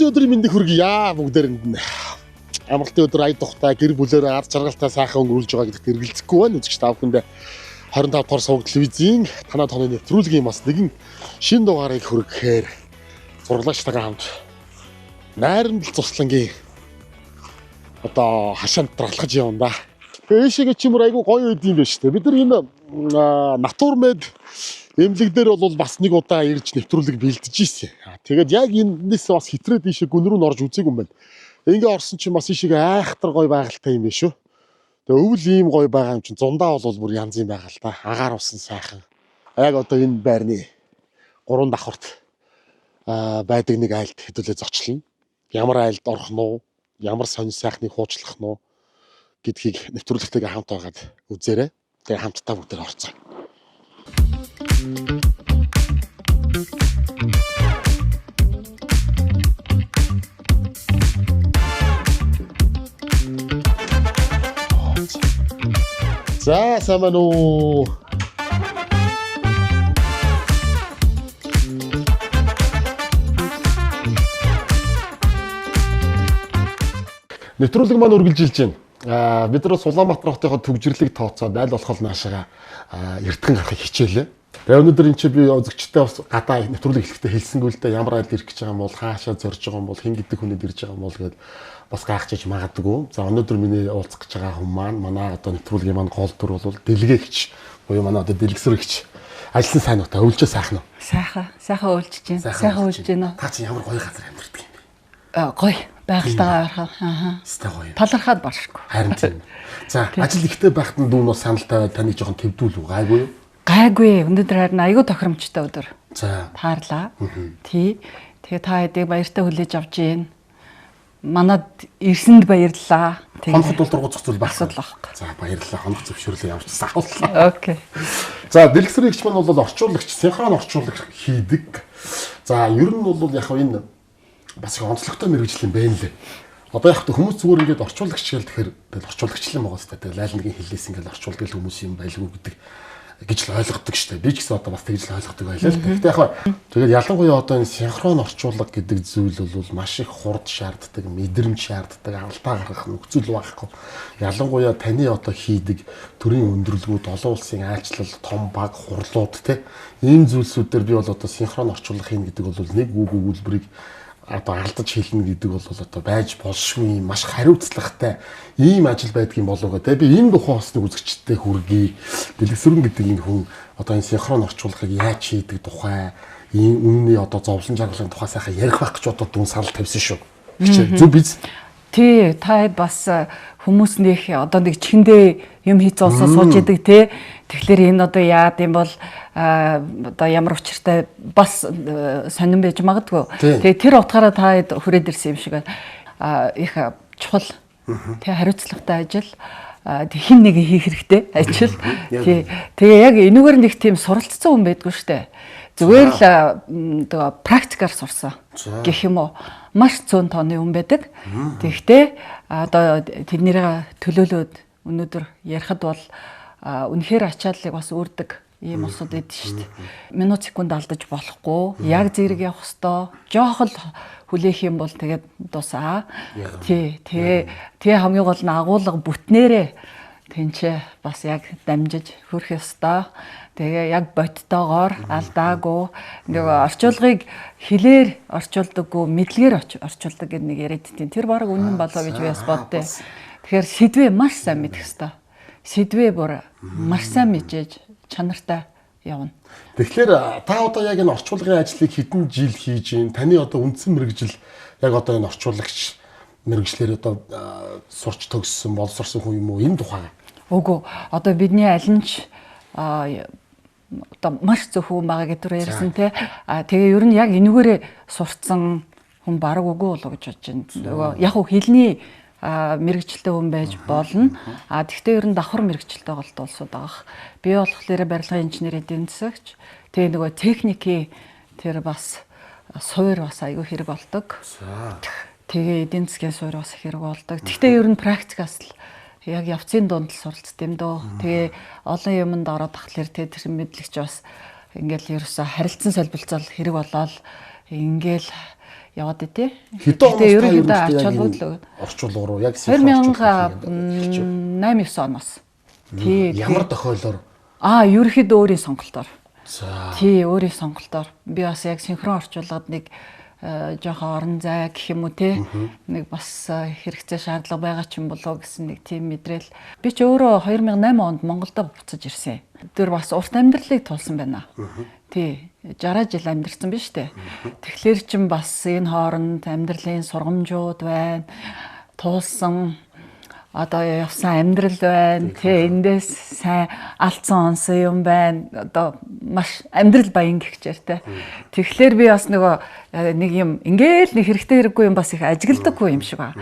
өдрийн мэндийг хүргье бүгдээрэнд. Амралтын өдөр ая тухтай гэр бүлээр ар жаргалтай сайхан өнгөрүүлж байгаа гэдэгт эргэлзэхгүй байна. Үзэгч та бүхэнд 25 дахь суваг телевизийн танаа тооны нэвтрүүлгийн бас нэгэн шинэ дугаарыг хүргэхээр зурлагчтайгаа хамт найрамдал цуслангийн одоо хашаанд тралхаж явна да. Ээшигээ чимэр айгу гоё үд юм байна шүү дээ. Бид нар энэ натурмед эмнэлэг дээр бол бас нэг удаа ирж нэвтрүүлэг бэлдэж ийсэн. Тэгээд яг энэс бас хитрээд ийшээ гүн рүү норж үзег юм байна. Ингээ орсон чинь бас ийшээ айхтар гоё байгальтай юм байна шүү. Тэгээ өвөл ийм гоё байгаа юм чинь зундаа бол бүр янз юм байгаа л та. Агаар усан сайхан. Яг одоо энэ байрны 3 давхарт байдаг нэг айлд хэдүүлээ зочлно. Ямар айлд орох нь уу? Ямар сонир сайхныг хуучлах нь уу гэдгийг нэвтрүүлэгтэйгээ хамт байгаад үзээрэй. Тэгээ хамтдаа бүгдээр орцгоё. За сайн уу. Нэвтрүүлэг маань үргэлжилж байна. Бид нар Улаанбаатар хотынхоо төвжирлийг тооцоод аль болох наашаага эртхэн гарахыг хичээлээ. Тэгээ өнөөдөр энэ чи би үзэгчтэй бас гадаа нэвтрүүлэг эхлэхдээ хэлсэнгүй л дээ ямар айл ирэх гэж байгаа юм бол хаашаа зорж байгаа юм бол хэн гэдэг хүнэд ирж байгаа юм бол гэдээ бас гайхаж магадгүй. За өнөөдөр миний уулзах гэж байгаа хүн маань манай одоо нэвтрүүлгийн маань гол төр бол дэлгээгч буюу манай одоо дэлгэсрэгч ажилласан сайн уу та өвлжөө сайхан уу? Сайхан өвлж чинь. Сайхан өвлж байна. Та чи ямар гоё газар амьдардаг юм бэ? Гоё байгальтайгаа харахаа. Өстэй гоё. Талархаад баршгүй. Харин тийм. За ажил ихтэй байхад нь дүүн бас саналтай таны жоохон төвдүүлв гайгүй юу? Гайгүй. Өнөөдөр харин аягүй тохиромжтой өдөр. За. Таарлаа. Тий. Тэгээ та хэдийг баяртай хүлээж авч гин. Манад ирсэнд баярлалаа. Хонход бол дургуцах зүйл байхгүй. За баярлалаа. Хонх зөвшөөрлөө явуулж сахууллаа. Окей. За дэлгэсрэгч маань бол орчуулагч, синхрон орчуулагч хийдэг. За ер нь бол яг энэ бас их онцлогтой мэргэжил юм байна лээ. Одоо яг хүмүүс зүгээр ингээд орчуулагч гэл тэгэхээр тэгэл орчуулагч л юм байгаа сте. Тэгэл айл нэгэн хэлээс ингээд орчуулдаг л хүмүүс юм байлгүй гэдэг гэж л ойлгодог штэ. Би ч гэсэн одоо бас тэгж л ойлгодог байлаа л. Гэхдээ яг тэгээд ялангуяа одоо энэ синхрон орчуулга гэдэг зүйл бол маш их хурд шаарддаг, мэдрэмж шаарддаг, алдаа гаргах нөхцөл байхгүй. Ялангуяа таны одоо хийдэг төрийн өндөрлгүүд, олон улсын айлчлал, том баг хурлууд те ийм зүйлсүүдээр би бол одоо синхрон орчуулга хийнэ гэдэг бол нэг үг өгүүлбэрийг одоо алдаж хэлнэ гэдэг бол одоо байж болшгүй маш хариуцлагатай ийм ажил байдгийн болоогоо те би энэ тухайн хосныг үзэгчтэй хүргэе. Дэлгэсрэн гэдэг энэ хүн одоо энэ синхрон орчуулгыг яаж хийдэг тухай ийм үнний одоо зовлон жаргалын тухай сайхан ярих байх гэж одоо дүн санал тавьсан шүү. Зөв биз? Тий, та бас хүмүүс нөх одоо нэг чихэндээ юм хийц олсоо сууж идэг те. Тэгэхээр энэ одоо яад юм бол одоо ямар учиртай бас сонирн байж магадгүй. Тэгээ тэр утгаараа та хүрээд ирсэн юм шиг их чухал тэг хариуцлагатай ажил хин нэг хийх хэрэгтэй ажил. Тэгээ яг энэгээр нэг тийм суралцсан хүн байдгүй штэ. Зүгээр л практикаар сурсан гэх юм уу. Маш цөөн тооны хүн байдаг. Тэгэхдээ одоо тэднийгээ төлөөлөөд өнөөдөр ярихад бол үнэхээр ачааллыг бас үрдэг ийм усуд эд шүү дээ. Минут секунд алдаж болохгүй. Яг зэрэг явах хэвээр жоохол хүлээх юм бол тэгээд дуусаа. Тий. Тэгээ хамгийн гол нь агуулга бүтнээрээ тэнцээ бас яг дамжиж хөрөх ёстой. Тэгээ яг бодтойгоор алдаагүй нөгөө орчуулгыг хэлээр орчуулдаггүй мэдлэгээр орчуулдаг гэдэг нэг яриад тийм. Тэр баг үнэн болоо гэж би бас боддөө. Тэгэхээр сэдвээ маш сайн мэдэх ёстой. Сэдвээ бүр маш сайн мэдээж чанартай явна. Тэгэхээр та одоо яг энэ орчуулгын ажлыг хэдэн жил хийж байна? Таны одоо үндсэн мэргэжил яг одоо энэ орчуулагч мэргэжлэр одоо сурч төгссөн, боловсрсон хүн юм уу? Энэ тухай. Үгүй. Одоо бидний аль нь ч одоо маш зөвхөн байгаа гэдэг ярьсан те. Тэгээ ер нь яг энүүгээрээ сурцсан хүн баг үгүй болоо гэж бодож байна. Яг хөө хэлний мэрэгчлээ хүн байж болно. Тэгвэл ер нь давхар мэрэгчлээ голтуулсууд байгаа. Би болохоор барилгын инженер эдийн засагч. Тэгээ нөгөө техникийн тэр бас суур бас аюу хэрэг болдог. Тэгээ эдийн засгийн суур бас хэрэг болдог. Тэгвэл ер нь практикаас л яг явцын дунд л суралцт юм дөө. Тэгээ олон юмд ороод тахлаар тэр мэдлэгч бас ингээл ерөөсө харилцан солилцол хэрэг болоод ингээл яваад тий. Хэдэн оноос ерөнхийдөө ач холбогдол орчуулга руу яг синхрон 2008-9 оноос. Тий. Ямар тохиолдолоор? Ерөнхийдөө өөрийн сонголтоор. За. Тий, өөрийн сонголтоор би бас яг синхрон орчуулгад нэг жоохон орон зай гэх юм уу те нэг бас хэрэгцээ шаардлага байгаа ч юм болоо гэсэн нэг тийм мэдрэл. Би ч өөрөө 2008 онд Монголдо буцаж ирсэн. Тэр бас урт амьдралыг тулсан байна. Тий, 60 жил амьдэрсэн биз дээ. Тэгэхээр чин бас энэ хооронд амьдралын сургамжууд байна. Туулсан одоо явсан амьдрал байна. Тэ эндээс сайн алдсан онсон юм байна. Одоо маш амьдрал баян гихчээр те. Тэгэхээр би бас нэг юм ингээл нэг хэрэгтэй хэрэггүй юм бас их ажигладаггүй юм шиг байна.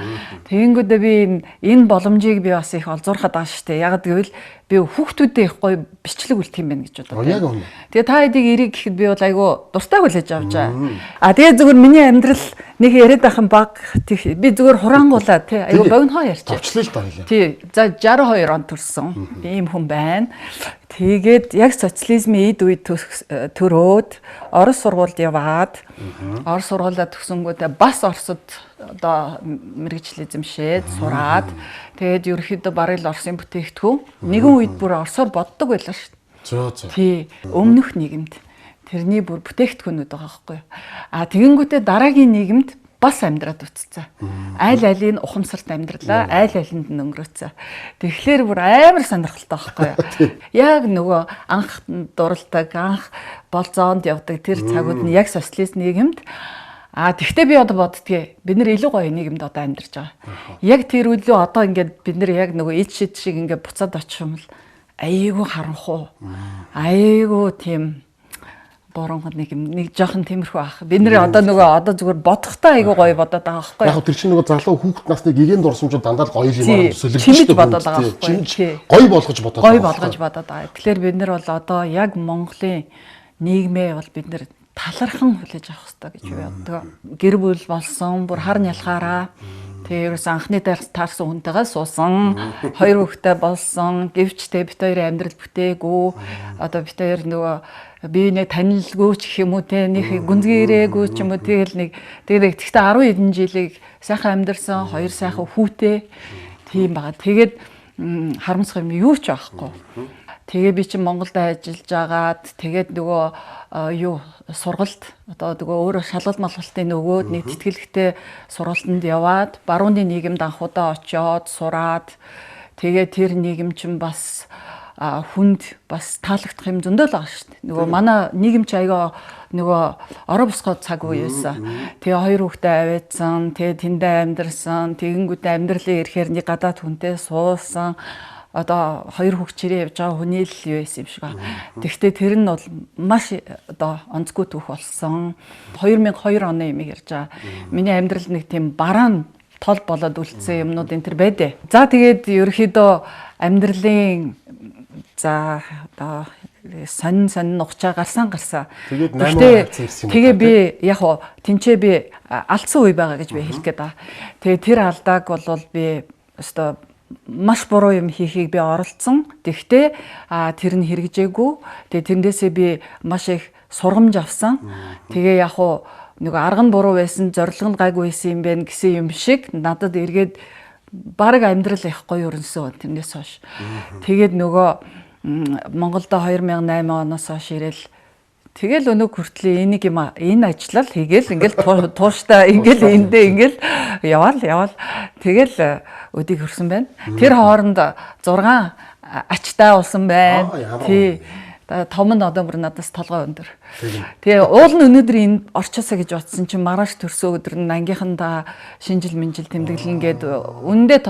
Тэгэнгүүтээ би энэ боломжийг би бас их олзуурхад байгаа шүү дээ. Яг гэвэл би хүүхдүүдээ их гоё бичлэг үлдэх юм байна гэж бодлоо. Яг үнэ. Тэгээ та хэдийг ирэх гэхэд би бол айгүй дуртай хүлээж авч байгаа. Тэгээ зүгээр миний амьдрал нэг яриад байх юм баг. Би зүгээр хураангуулаа тий айгүй богинохоо ярьчих. Авчлаа л даа хэлээ. Тий. За 62 онд төрсөн. Ийм хүн байна. Тэгээд яг социализмын эд үед төрөөд Орос сургуульд яваад Орос сургуулиа төгсөнгүүтээ бас Оросд одоо мэргэжил эзэмшээд сураад тэгээд ерөөхдөө бараг л Оросын бүтээгдэхүүн нэгэн үед бүр Оросоор боддог байлаа шүү дээ. Тий. Өмнөх нийгэмд тэрний бүр бүтээгдэхүүнүүд байгаа байхгүй. Тэгэнгүүтээ дараагийн нийгэмд бас амьдраад үтцсэн. Айл алийг ухамсарт амьдралаа, айл алинд нь өнгөрөөцсөн. Тэгэхээр бүр амар сонирхолтой байхгүй юу? Яг нөгөө анх дуралдаг, анх болзоонд явдаг тэр цагууд нь яг социалист нийгэмд тэгтээ би одоо боддгийг бид нэр илүү гоё нийгэмд одоо амьдарч байгаа. Яг тэр үеийн одоо ингээд бид нэр яг нөгөө ид шид шиг ингээд буцаад очих юм бол айгүй харанхуу. Айгүй тийм борongод нэг жоохон тиймэрхүү ах. Бид нэр одоо зүгээр бодохдоо айгүй гоё бодоод байгаа байхгүй. Яг тэр чинь нөгөө залуу хүүхэд насны гигээн дурсамжууд дандаа гоё юм төсөөлөж бодоод байгаа байхгүй. Гоё болгож бодоод байгаа. Гоё болгож бодоод байгаа. Тэгэхээр бид нар бол одоо яг Монголын нийгмээ бол бид нэр талархан хүлээж авах хэрэгтэй гэж би боддог. Гэр бүл болсон, бүр хар нялхаараа тэгээ ерөөс анхны таарсан хүнтэйгээ суусан, хоёр хүүхэдтэй болсон, гэвчтэй бит хоёрын амьдрал бүтээгүй. Одоо бит хоёр нөгөө биенээ танилгүй ч гэх юм уу те нэг гүнзгийрээгүй ч юм уу тэгэл тэгээд гэхдээ 10 хэдэн жилийг сайхан амьдарсан, хоёр сайхан хүүтэй тийм байгаа. Тэгээд харамсах юм юу ч байхгүй. Тэгээ би чинь Монголд ажиллаж агаад тэгээд нөгөө сургалт одоо нөгөө өөрөө шалгалт малгалтын нөгөөд нэг тэтгэлэгтэй сургалтанд яваад барууны нийгэмд анхудаа очиод сураад тэгээ тэр нийгэм чинь бас хүнд бас таалагдах юм зөндөл байгаа шүү дээ. Нөгөө манай нийгэм чи аяга нөгөө ороо босгоо цаг үе байсан. Тэгээ хоёр хүүхдээ аваадсан, тэгээ тэндээ амьдарсан, тэгэнгүүтээ амьдралын ирэхээр нэг гадаад хүнтэй суусан. Одоо хоёр хүүхчээрээ явж байгаа хүний л юу байсан юм шиг байна. Тэгэхдээ тэр нь бол маш одоо онцгүй түүх болсон. 2002 оны юм ярьж байгаа. Миний амьдрал нэг тийм бараан тол болоод үлдсэн юмнууд энэ төр байдэ. За тэгээд ерөөхдөө амьдралын за одоо сонин нухчаа гарсан. Тэгээ би яг хоо тэнцээ би алдсан үе байгаа гэж би хэлэх гээд байгаа. Тэгээ тэр алдааг бол би өстой маш буруу юм хийхийг би оролцсон. Тэгтээ тэр нь хэрэгжээгүй. Тэгээ тэндээсээ би маш их сургамж авсан. Тэгээ яг хуу нөгөө арга нь буруу байсан, зорилго нь гайгүй байсан юм байна гэсэн юм шиг надад эргээд баг амьдрал их гоё өрнсөн тэрнээс хойш. Тэгээд нөгөө Монголдо 2008 оноос хойш ирэл тэгэл өнөг хүртлээ энэ ажиллал хийгээл ингээл тууштай ингээл эндээ ингээл яваал тэгэл өдийг хөрсөн байна. Тэр хооронд 6 ачтай болсон байна. Тий. Том нь одоо бүр надаас толгой өндөр. Тэгээ уул нь өнөөдөр энд орчоосаа гэж бодсон чинь маргааш төрсөн өдөр нь ангийнхандаа шинжил минжил тэмдэглэн гээд үндэ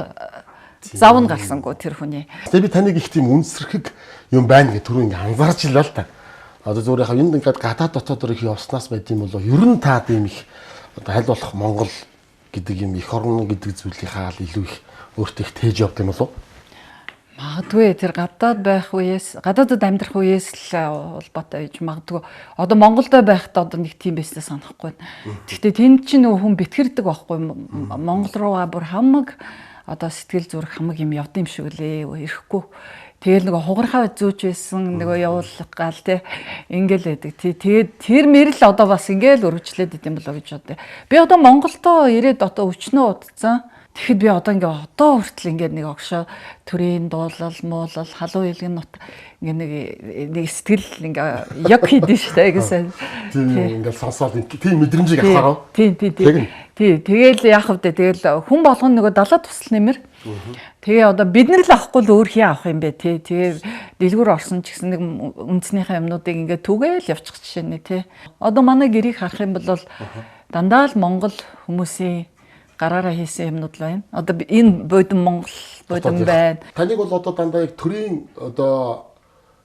зав нь гарсангүй тэр хүний. Тэгээ би таныг их тийм үнсэрхэг юм байна гэх түрүү ингээ анзаарч илаа л та. Одоо зүгээр яг энд ингээд гадаад дотоодор их явснаас байд юм болоо ер нь та тийм их одоо аль болох Монгол гэдэг юм эх орн гэдэг зүйлийнхаа илүү их өөртөө их тээж явд юм болов? Магадгүй тэр гадаадд амьдрах үеэс л улбаатай гэж магадгүй. Одоо Монголдо байхдаа одоо нэг тийм байснаа санахгүй байна. Гэхдээ тэнд чинь нөгөө хүн битгэрдэг байхгүй Монгол руугаа бүр хамаг одоо сэтгэл зүрх хамаг юм явд юм шиг лээ. Ирэхгүй. Тэгэл нөгөө хугархаа зүүч байсан нөгөө явуулах гал те ингээл байдаг. Тэгээд тэр мэрэл одоо бас ингээл өргөжлээд идэм болоо гэж бодъё. Би одоо Монголдоо ирээд одоо өчнөө удацсан. Тэгэхэд би одоо ингээ одоо хүртэл ингээ нэг огшоо төрийн дуулал, муулал, халуун хэлгийн нут ингээ нэг сэтгэл ингээ яг хийдэж штэ гэсэн. Тийм ингээл сонсоод тийм мэдрэмжийг авахаа. Тийм. Тэгэл яах вэ? Тэгэл хүн болгоно нөгөө далаа тусал нэмэр. Тэгээ одоо бид нар л авахгүй л өөр хий авах юм бэ тий. Тэгээ дэлгүүр орсон ч гэсэн нэг үндснийхээ юмнуудыг ингээ түгээл явчих жишээ нэ тий. Одоо манай гэрийг харах юм бол дандаа л Монгол хүмүүсийн гараараа хийсэн юмнууд байна. Одоо энэ бодон Монгол бодон байна. Таныг бол одоо дандаа яг төрийн одоо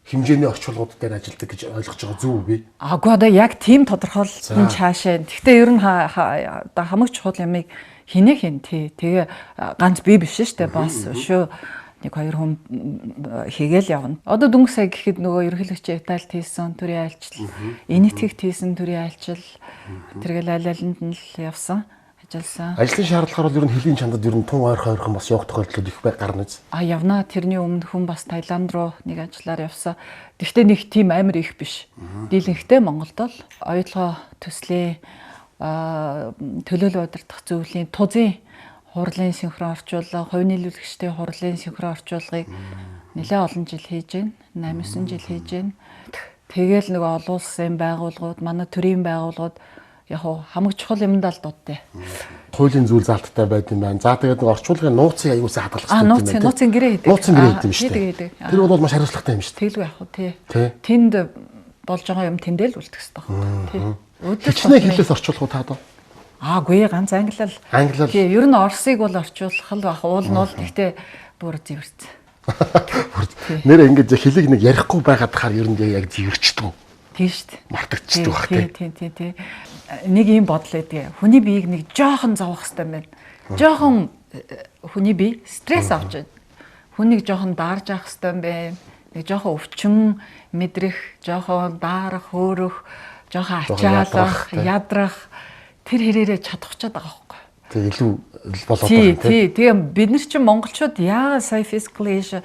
хэмжээний орчуулгууд дээр ажилладаг гэж ойлгож байгаа зүг би. Аагүй одоо яг тийм тодорхойлсон цаашаа. Гэхдээ ер нь одоо хамаг чухал ямыг хийнэ хийн тий. Тэгээ ганц би биш шүү дээ. Бас шүү. Нэг хоёр хүн хийгээл явна. Одоо дөнгөж сая гэхэд нөгөө ерөнхийлөгч Италид хийсэн төрийн айлчил, Энэтхэгт хийсэн төрийн айлчил тэргээл аль-алинд нь л явсан. Ажлын шаардлагаар бол ер нь хөлийн чандад ер нь тун ойрхон бас явах тохиолдлууд их гарна биз. Явна. Тэрний өмнө хүн бас Таиланд руу нэг ажиллаар явсан. Гэхдээ нэг тийм амар их биш. Дийлэнхтэй Монголд л оюутлогоо төслийн төлөөлөл удирдах зөвлөлийн тузын хурлын синхрон орчуулга, хувь нийлүүлэгчдийн хурлын синхрон орчуулгыг нэлээд олон жил хийж байна. 8-9 жил хийж байна. Тэгээл нэг олон улсын байгууллагууд, манай төрийн байгууллагууд яг хамаг чухал юмд л дуттай. Хуулийн зүйл залттай байд юм байна. За тэгээд нэг орчуулгын нууцыг аюулсаа хадгалах хэрэгтэй юм байна. Нууцын гэрээ хийдэг. Нууцын гэрээ хийдэг юм шүү дээ. Тэр бол маш хариуцлагатай юм шүү дээ. Тэглгүй яг хөө тий. Тэнд болж байгаа юм тэндээ л үлдэх хэрэгтэй. Тий. Хичнээн хэлээс орчуулах уу та одоо? Аагүй ганц англиал. Тий, ер нь Оросыг бол орчуулах л байх. Уул нь бол гэхдээ бүр зэвэрч. Нэр ингэж хэлийг нэг ярихгүй байгаад хаар ер нь яг зэвэрчдэг. Тийм шүү дээ. Мартагдчихдаг бах тий. Нэг юм бодол өгдөө. Хүний биеийг нэг жоохон зовох хэрэгтэй байна. Жоохон хүний бие стресс авч байна. Хүнийг жоохон даарж авах хэрэгтэй байна. Нэг жоохон өвчин мэдрэх, жоохон даарах, хөөрөх, жоохон ачаалах, ядрах тэр хэрээрээ чадахчаад байгаа байхгүй. Тэг илүү болоод байгаа тий. Тэгээ бид нар чинь монголчууд яагаад сая physical age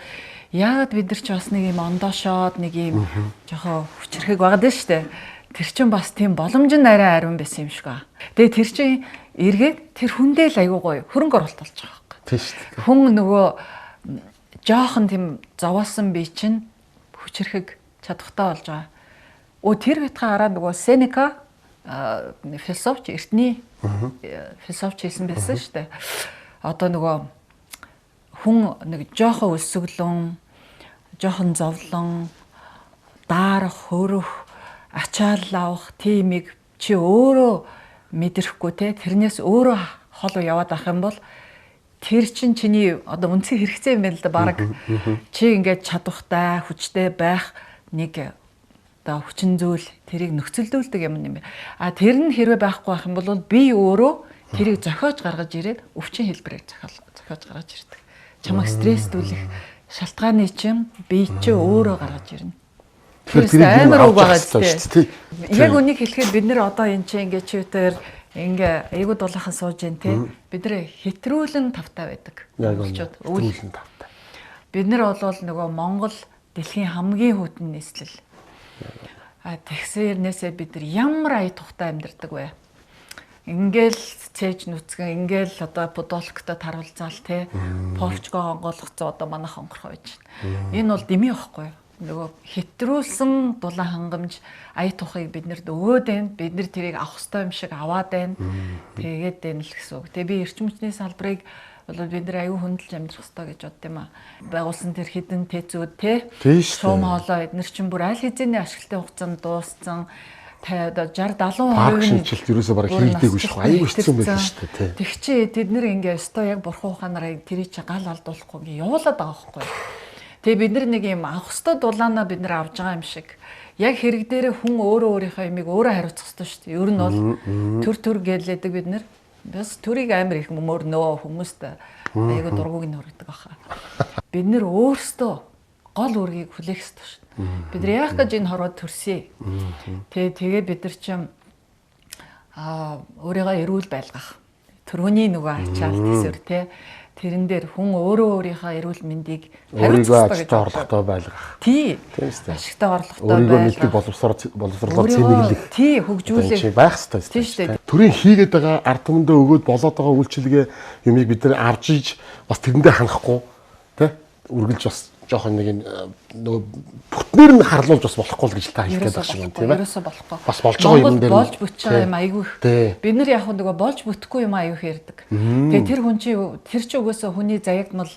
яагаад бид нар ч бас нэг юм ондоошоод нэг юм жоохон хүчрэхэг байгаад байна шүү дээ. Тэр чинь бас тийм боломж нь арай ариун байсан юм шиг аа. Тэгээ тэр чинь эргээд тэр хүндээ л аягүй гоё хөрөнгө оруулалт болж байгаа байхгүй. Тийм шүү дээ. Хүн нөгөө жоохон тийм зовоосон бие чинь хүчрэхэг чадахтай болж байгаа. Тэр байтхаа хараа нөгөө Сенека философч эртний философч хийсэн байсан шүү дээ. Одоо нөгөө хүн нэг жоохон өсөглөн, жоохон зовлон, даарах, хөрөх, ачаал авах тиймийг чи өөрөө мэдрэхгүй те тэрнээс өөрөө хол яваад ах юм бол тэр чин чиний одоо үнцэн хэрэгцээ юм байна л да баг. Чи ингээд чадвартай, хүчтэй байх нэг одоо хүчин зүйл тэрийг нөхцөлдүүлдэг юм байна. Тэр нь хэрвээ байхгүй байх юм бол би өөрөө тэрийг зохиож гаргаж ирээд өвчин хэлбэрээр зохиож гаргаж ирдэг. Чамайг стресстүүлэх шалтгааны чинь би чи өөрөө гаргаж ирнэ. Тэгэхээр амар үг байгаа шүү дээ. Яг үнийг хэлэхэд бид нэр одоо энэ чинь ингээ чивтер ингээ айгуу дулаахан сууж जैन те бид нэр хэтрүүлэн тавтай байдаг. Монголчууд хэтрүүлэн тавтай. Бид нэр бол нөгөө Монгол дэлхийн хамгийн хүйтэн нийслэл. Тэгсэрнээсээ бид нар ямар ая тухтай амьдардаг вэ? Ингээл цээж нүцгэн ингээл одоо подолктой таруулзаал те порчгоо онгойлгоцоо одоо манайх онгорхоо байж байна. Энэ бол дэмий байхгүй юу? Нөгөө хэтрүүлсэн дулаан хангамж ая тухыг биднэрд өгөөд байна. Бид нар тэрийг авах ёстой юм шиг аваад байна. Тэгээд байна л гэсэн үг. Тэгээ би эрчим хүчний салбарыг бол бид нар аюу хөндлөж амьдрах ёстой гэж бодд юм аа. Байгуулсан тэр хідэн тэцүүд те шуум хоолоо эднэр чинь бүр аль хэзээний ашигтай хугацаанд дууссан. Тэ одоо 60-70% шилжилт ерөөсөө бараг хийдэггүй шүү. Аюу хэцүү юм байна шүү дээ. Тэг чи тэд нэр ингээ өстой яг бурхан ухаанаараа тэрий чи гал алдуулахгүй ингээ явуулаад байгаа байхгүй. Тэгээ бид нар нэг юм авах ёстой дулаанаа бид нар авж байгаа юм шиг. Яг хэрэг дээрээ хүн өөрөө өөрийнхөө ямиг өөрөө хариуцах ёстой шүү дээ. Ер нь бол төр гэлээдэг бид нар. Бас төрийг амар их мөр нөө хүмүүст аяга дургуг нь хүргэдэг баха. Бид нар өөрсдөө гол үргийг хүлээх ёстой шүү дээ. Бид нар яах гэж энэ хорвоо төрсөе. Тэгээ бид нар чинь өөрийгөө эрүүл байлгах. Төрөний нөгөө ачаал төсөр те Тэрэн дээр хүн өөрөө өөрийнхөө эрүүл мэндийг өөрийгөө ажилтаа орлоготой байлгах. Тийм шүү дээ. Ашигтай орлоготой Өөрийгөө мэддэг боловсруулаад цэнэглэх. Тийм хөгжүүлэх. Байх ёстой шүү дээ. Төрийн хийгээд байгаа ард түмэндээ өгөөд болоод байгаа үйлчилгээ юмыг бид нэр авч иж бас тэрэндээ ханахгүй тий үргэлж бас жоохон нэг нөгөө бүтнээр нь харлуулж бас болохгүй л гэж та хэлэх гээд байна тийм ээ. Ерөөсөө болохгүй. Бас болж байгаа юм дээр болж бүтэж байгаа юм айгүй их. Бид нар яг нөгөө болж бүтэхгүй юм айгүй их ярьдаг. Тэгээ тэр хүн чи тэр чи угаасаа хүний заягдмал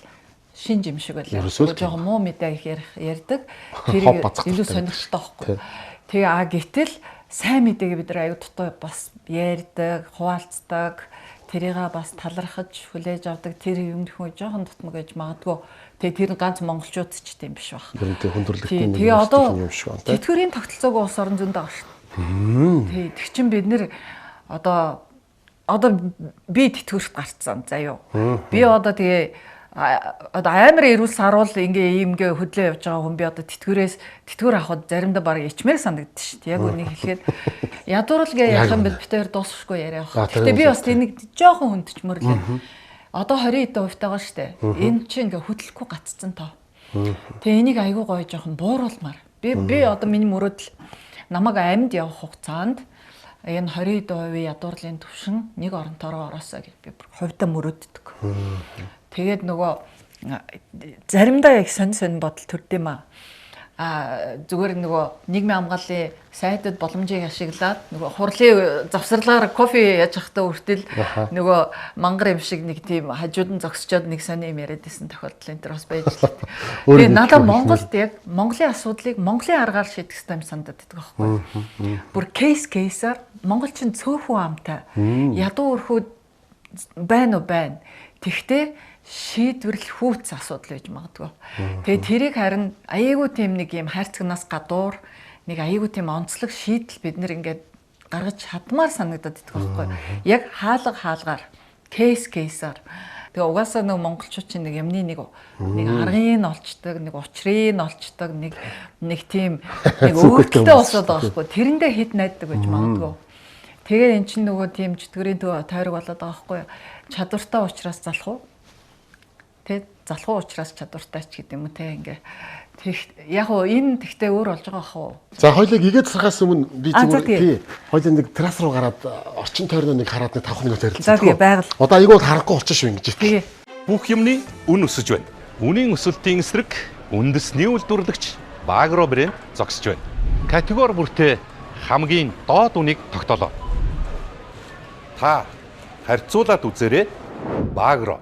шин жим шиг байлаа. Жоохон муу мэдээ их ярьдаг. Тэр илүү сонирхолтой байхгүй. Тэгээ гэтэл сайн мэдээг бид нар айгүй дутуу бас ярьдаг, хуваалцдаг. Тэрийгээ бас талархаж хүлээж авдаг. Тэр юм хүн жоохон дутмаг гэж магадгүй. Тэгээ тэр ганц монголчууд ч тийм биш баг. Тэр хүндрэлтэй тэгээ одоо тэтгэврийн тогтолцоог улс орон зүйд байгаа шүү дээ. Тэг чин бид нэр одоо би тэтгэврт гарцсан заяо. Би одоо тэгээ одоо амар эрүүл саруул ингээ хөдлөө явж байгаа хүн би одоо тэтгэвэр авахд заримдаа баг ичмээр санагддаг шүү дээ. Яг үнийг хэлэхэд ядуурл гээ яхан бил битээр дуусахгүй яриа авах. Гэтэ би бас тэнийг жоохон хүндчмөр лээ. Одоо 20% байгаа шүү дээ. Энэ чинь ингээ хөдлөхгүй гаццсан тоо. Тэгээ энийг айгүй гоё жоохон бууруулмаар. Би одоо миний мөрөөдөл намайг амьд явах хугацаанд энэ 20% ядуурлын түвшин нэг оронтороо ороосоо гэж би хувьдаа мөрөөддөг. Тэгээд нөгөө заримдаа яг сонь бодол төрдөм зүгээр нөгөө нийгмийн хамгааллын сайтад боломжийг ашиглаад нөгөө хурлын завсарлаар кофе яаж явахдаа үртэл нөгөө мангар юм шиг нэг тийм хажууд нь зогсчоод нэг сони юм яриад байсан тохиолдол энэ төр бас байж л. Тэгээ надад Монголд яг Монголын асуудлыг Монголын аргаар шийдэх хэрэгтэй юм санагдаад байдаг байхгүй. Бүр кейсээр монголчин цөөхөн амтай ядуу өрхүүд байна уу байна. Тэгтээ шийдвэрлэх хүүц асуудал байж магадгүй. Тэгээ тэрийг харин аяйгуу тийм нэг юм хайрцагнаас гадуур нэг аяйгуу тийм онцлог шийдэл бид нэр ингээд гаргаж чадмаар санагдаад идэх байхгүй. Яг хаалгаар кейсээр. Тэгээ угаасаа нэг монголчууд чинь нэг юмны нэг аргыг олцдог, нэг учрыг олцдог, нэг тийм нэг өөртөө болоод байгаа байхгүй. Тэрэндээ хэд найддаг байж магадгүй. Тэгээ эн чинь нөгөө тийм чөтгөрийн тойрог болоод байгаа байхгүй. Чадвартай учраас залах уу? Залхуу учраас чадвартай ч гэдэг юм уу те ингээ. Яг уу энэ тэгтээ өөр болж байгаа бах уу? За хоёлыг игээд сахаас өмнө би зүгээр хоёлын нэг террас руу гараад орчин тойрноо нэг хараад нэг 5 минут ярилцсан. За тэгээ байгаль. Одоо айгүй харахгүй болчих шүү ингэж. Тэгээ. Бүх юмны үн өсөж байна. Үнийн өсөлтийн эсрэг үндэсний үйлдвэрлэгч Багро брэнд зогсож байна. Категори бүртээ хамгийн доод үнийг тогтоолоо. Та харьцуулаад үзээрэй. Багро.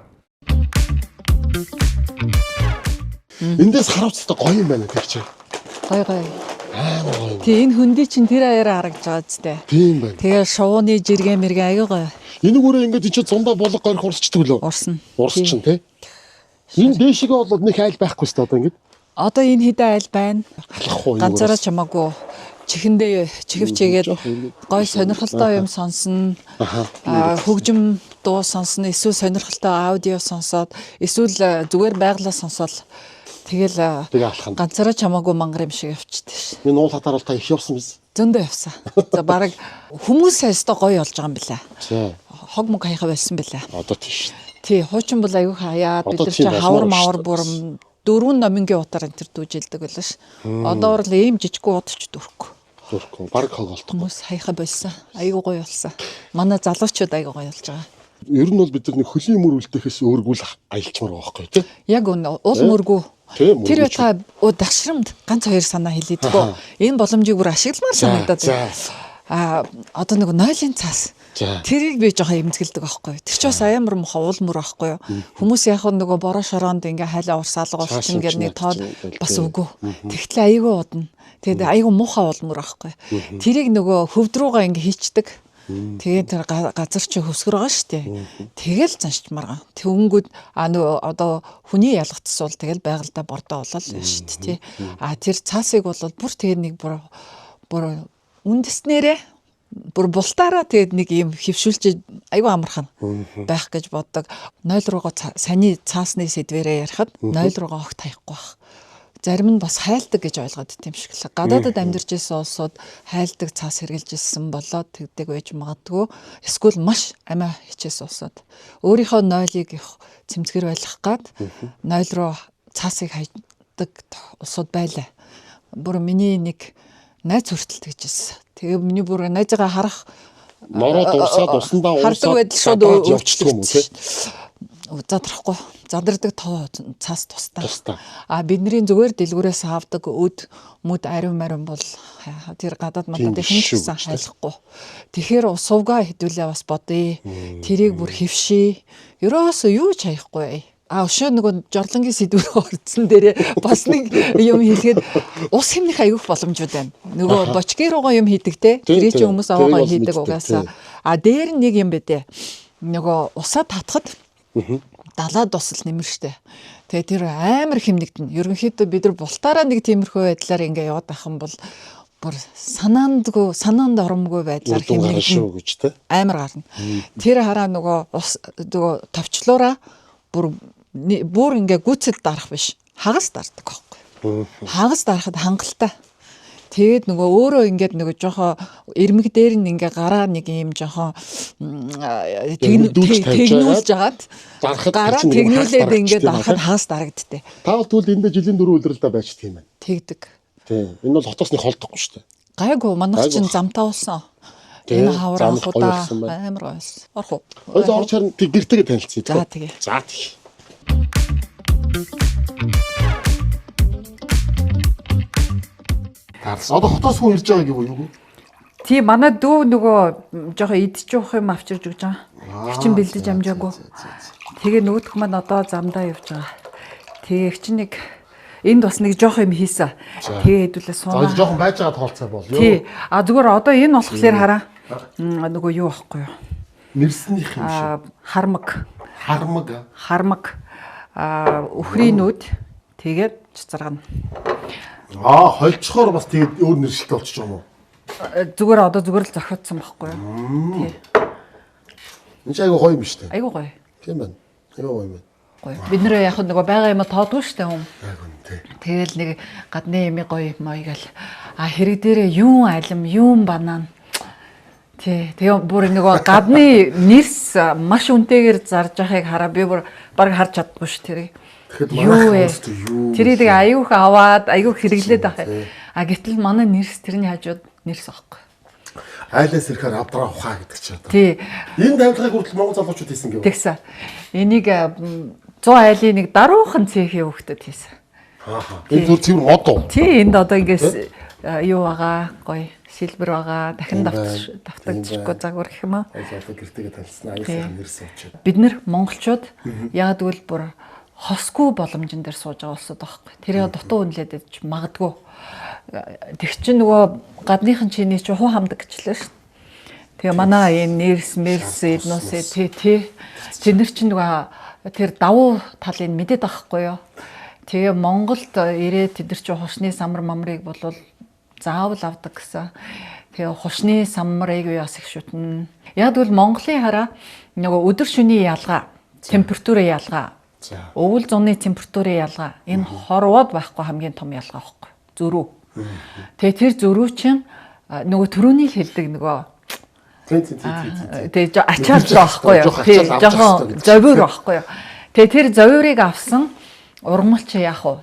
Эндээс харуулцтай гоё юм байна гэж. Гоё. Тий энэ хөндөй чинь тэр аяараа харагдаж байгаа зү. Тийм байна. Тэгээ шувууны жиргэн мэргэ аягүй гоё. Энэ үрээ ингээд энэ чинь зундаа болго горих урсчдаг лөө. Урсчин тий. Энэ дээшгээ болоод нэг айл байхгүй шүү дээ одоо ингээд. Одоо энэ хідэ айл байна. Ганцаараа чамаагүй. Чихвчээгээд гой сонирхолтой юм сонсно. Хөгжим дуу сонсно, эсвэл сонирхолтой аудио сонсоод, эсвэл зүгээр байглаа сонсоод тэгэл ганцаараа чамаагүй мангар юм шиг явчихдаг ш. Энэ уул хатаар бол та их явсан биз? Зөндөө явсан. За бараг хүмүүсээ өстой гоё болж байгаа юм билээ. За. Хог мог хаяха байсан билээ. Одоо тийш. Тий, хуучин бол аюу хаяа бид нар чи хавар мавар бүр 4 номингийн утаар энэ төр дүүжилдэг байлаа ш. Одоо бол ийм жижиггүй удаж дүрхгүй. Бараг хог болтох. Хүмүүс хаяха болсон. Аюу гоё болсон. Манай залуучууд аюу гоё болж байгаа. Ер нь бол бид нар хөлийн мөр үлдэхээс өөргөл аялчмаар байгаа байхгүй тий. Яг уул мөргүү. Тэр та дашрамд ганц хоёр санаа хэлээдгөө. Энэ боломжийг бүр ашигламар санагдаад байна. Одоо нэг нойлын цаас. Тэрийг би жоохон эмзгэлдэг байхгүй. Тэр ч бас амар уул мөр байхгүй юу. Хүмүүс яг нөгөө бороо шороонд ингээ хайлаа урсаалга болчихно гэдэг нэг тоод бас үгүй. Тэгтэл аягүй удна. Тэгээд аягүй муухай уул мөр байхгүй. Тэрийг нөгөө хөвдрүүгээ ингээ хийчдэг. Тэгээд тэр газар чи хөсгөр байгаа шүү дээ. Тэгэл заншчмаар гаа. Тэнгүүд нөгөө одоо хүний ялгацсан бол тэгэл байгальдаа бордоо болол шүү дээ тий. Тэр цаасыг бол бүр тэгээд нэг бүр үндэснээрээ бүр бултаараа тэгээд нэг юм хөвшүүлж айгүй амархан байх гэж боддог. 0 руугаа саний цаасны сэдвэрээ ярихад 0 руугаа огт хаяхгүй байх. зарим нь бас хайлдаг гэж ойлгоод байт юм шиг л. Гадаадад амьдарч ирсэн улсууд хайлдаг цаас хэрглэж ирсэн болоод тэгдэг байж магадгүй. Эсвэл маш амиа хичээсэн улсууд өөрийнхөө нойлыг цэмцгэр байлгах гад нойл руу цаасыг хайдаг улсууд байлаа. Бүр миний нэг найз хүртэл тэгжсэн. Тэгээ миний бүр найзгаа харах нороо дуусаад усандаа хардаг байдал шууд явчихдаг юм уу те? Задрахгүй задардаг цаас тусдаа. Бидний зүгээр дэлгүүрээс авдаг мөд ариун бол тэр гадаад мадад хэмжсэн хайлахгүй. Тэгэхээр сувга хэдүүлээ бас бодъё. Тэрийг бүр хөвший. Ерөөсөө юу ч хаяхгүй. Өшөө нөгөө жорлонгийн сэдвээр орцсон дээрээ бас нэг юм хэлгээд ус хэмнэх аягүйх боломжууд байна. Нөгөө бочки руугаа юм хийдэг те. Тэр чинь хүмүүс аваагаа хийдэг угаасаа. Дээр нэг юм бэдэ. Нөгөө усаа татхад далаад усл нэмэр штэ. Тэгээ тэр амар хэмнэгдэн. Ерөнхийдөө бид нар бултаараа нэг тиймэрхүү байдлаар ингээ яваад байх юм бол бүр санаанд оромгүй байдлаар хэмнэгдэн гэж те. Амар гарна. Тэр хараа нөгөө товчлуураа бүр ингээ гүцэд дарах биш. Хагас дардаг байхгүй. Хагас дарахад хангалттай. Тэгээд нөгөө өөрөө ингээд нөгөө жоохон эрмэг дээр нь ингээ гараа нэг юм жоохон тэгнүүлж жагаад гараа тэгнүүлээд ингээд дарахад хагас дарагдтыг. Таавал тэгвэл энд жилийн 4 өдрөлдөө байж тийм байна. Тэгдэг. Тийм. Энэ бол хотоос нэг холдохгүй шүү дээ. Гайгүй манайх чинь замтаа уусан. Энэ хавар анхудаа амар гойс. Орох уу? Орч харин гэртэйгээ танилцъя. За тэгээ. За тэгээ. Одоо хотоос хүн ирж байгааг юу? Тий манай дүү нөгөө жоохон идчих жоох юм авчирж өгч байгаа. Хчин бэлдэж амжаагүй. Тэгээ нөгөөх маань одоо замдаа явж байгаа. Тэгээ хчин нэг энд бас нэг жоох юм хийсэн. Тэгээ хэдүүлээ сунаа. Жоохон байж байгаа тоолцоо бол юу? Тий. Зүгээр одоо энэ болохоор хараа. Нөгөө юу байхгүй юу? Нэрснийх юм шиг. Хармаг. Өхрийн нүд тэгээд цацаргана. Хольцохоор бас тэгээд өөр нэршилтэй болчих юм уу? Зүгээр л зохиодсон байхгүй юу? Тий. Энд ч айгүй гоё юм шүү дээ. Айгүй гоё. Тийм байна. Айгүй гоё юм. Гоё. Бид нэр яг нөгөө байгаа юм тоодгүй шүү дээ хүн. Айгүй тий. Тэгэл нэг гадны юм гоё моёгал. Хэрэг дээрээ юун алим, юун банан. Тий. Тэгээ бүр нөгөө гадны нэрс маш үнэтэйгээр зарж байгааг хараа би бүр баг харж чаддгүй ш тэрийг. Юу вэ? Тэрийг аюух аваад аюух хэрэглээд байх. Гэтэл манай нэрс тэрний хажууд нэрс аахгүй. Айлаас ирэхээр авдраа ухаа гэдэг ч одоо. Тий. Энэ давилгыг хүртэл монгол залуучууд хийсэн гэв. Тэгсэн. Энийг 100 айлын нэг даруухан цэхийн хөвгтөд хийсэн. Энэ зүр цэвэр мод уу? Тий, энд одоо ингээс юу байгаа гоё сэлбэр байгаа. Дахин давтагдчихгүй загвар гэх юм аа. Одоо гэртэйгээ танилцсан аюултай нэрс очоод. Бид нар монголчууд яг тэгвэл бүр хосгүй боломжн дээр сууж байгаа улсууд байхгүй. Тэрийг дутуу үнэлээд идэж магадгүй. Тэг чи нөгөө гадныхан чиний чи хуу хамдаг гэчлээ шүү. Тэгээ манай энэ нэрс эднос тий. Тэднэр чи нөгөө тэр давуу талыг мэдээд байхгүй юу. Тэгээ Монголд ирээд тэдэр чи хушны самар мамрыг болвол заавал авдаг гэсэн. Тэгээ хушны самрыг юу бас их шүтэн. Яг тэгвэл Монголын хараа нөгөө өдөр шөнийн ялгаа, температурын ялгаа, өвөл зуны температурын ялгаа энэ хорвоод байхгүй хамгийн том ялгаа байхгүй. Зөрүү. Тэгээ тэр зөрүү чинь нөгөө төрөнийг хэлдэг нөгөө тэгээ ачаал байхгүй юу. Тэгээ жоохон зовир байхгүй юу. Тэгээ тэр зовирыг авсан ургамалч яах вэ?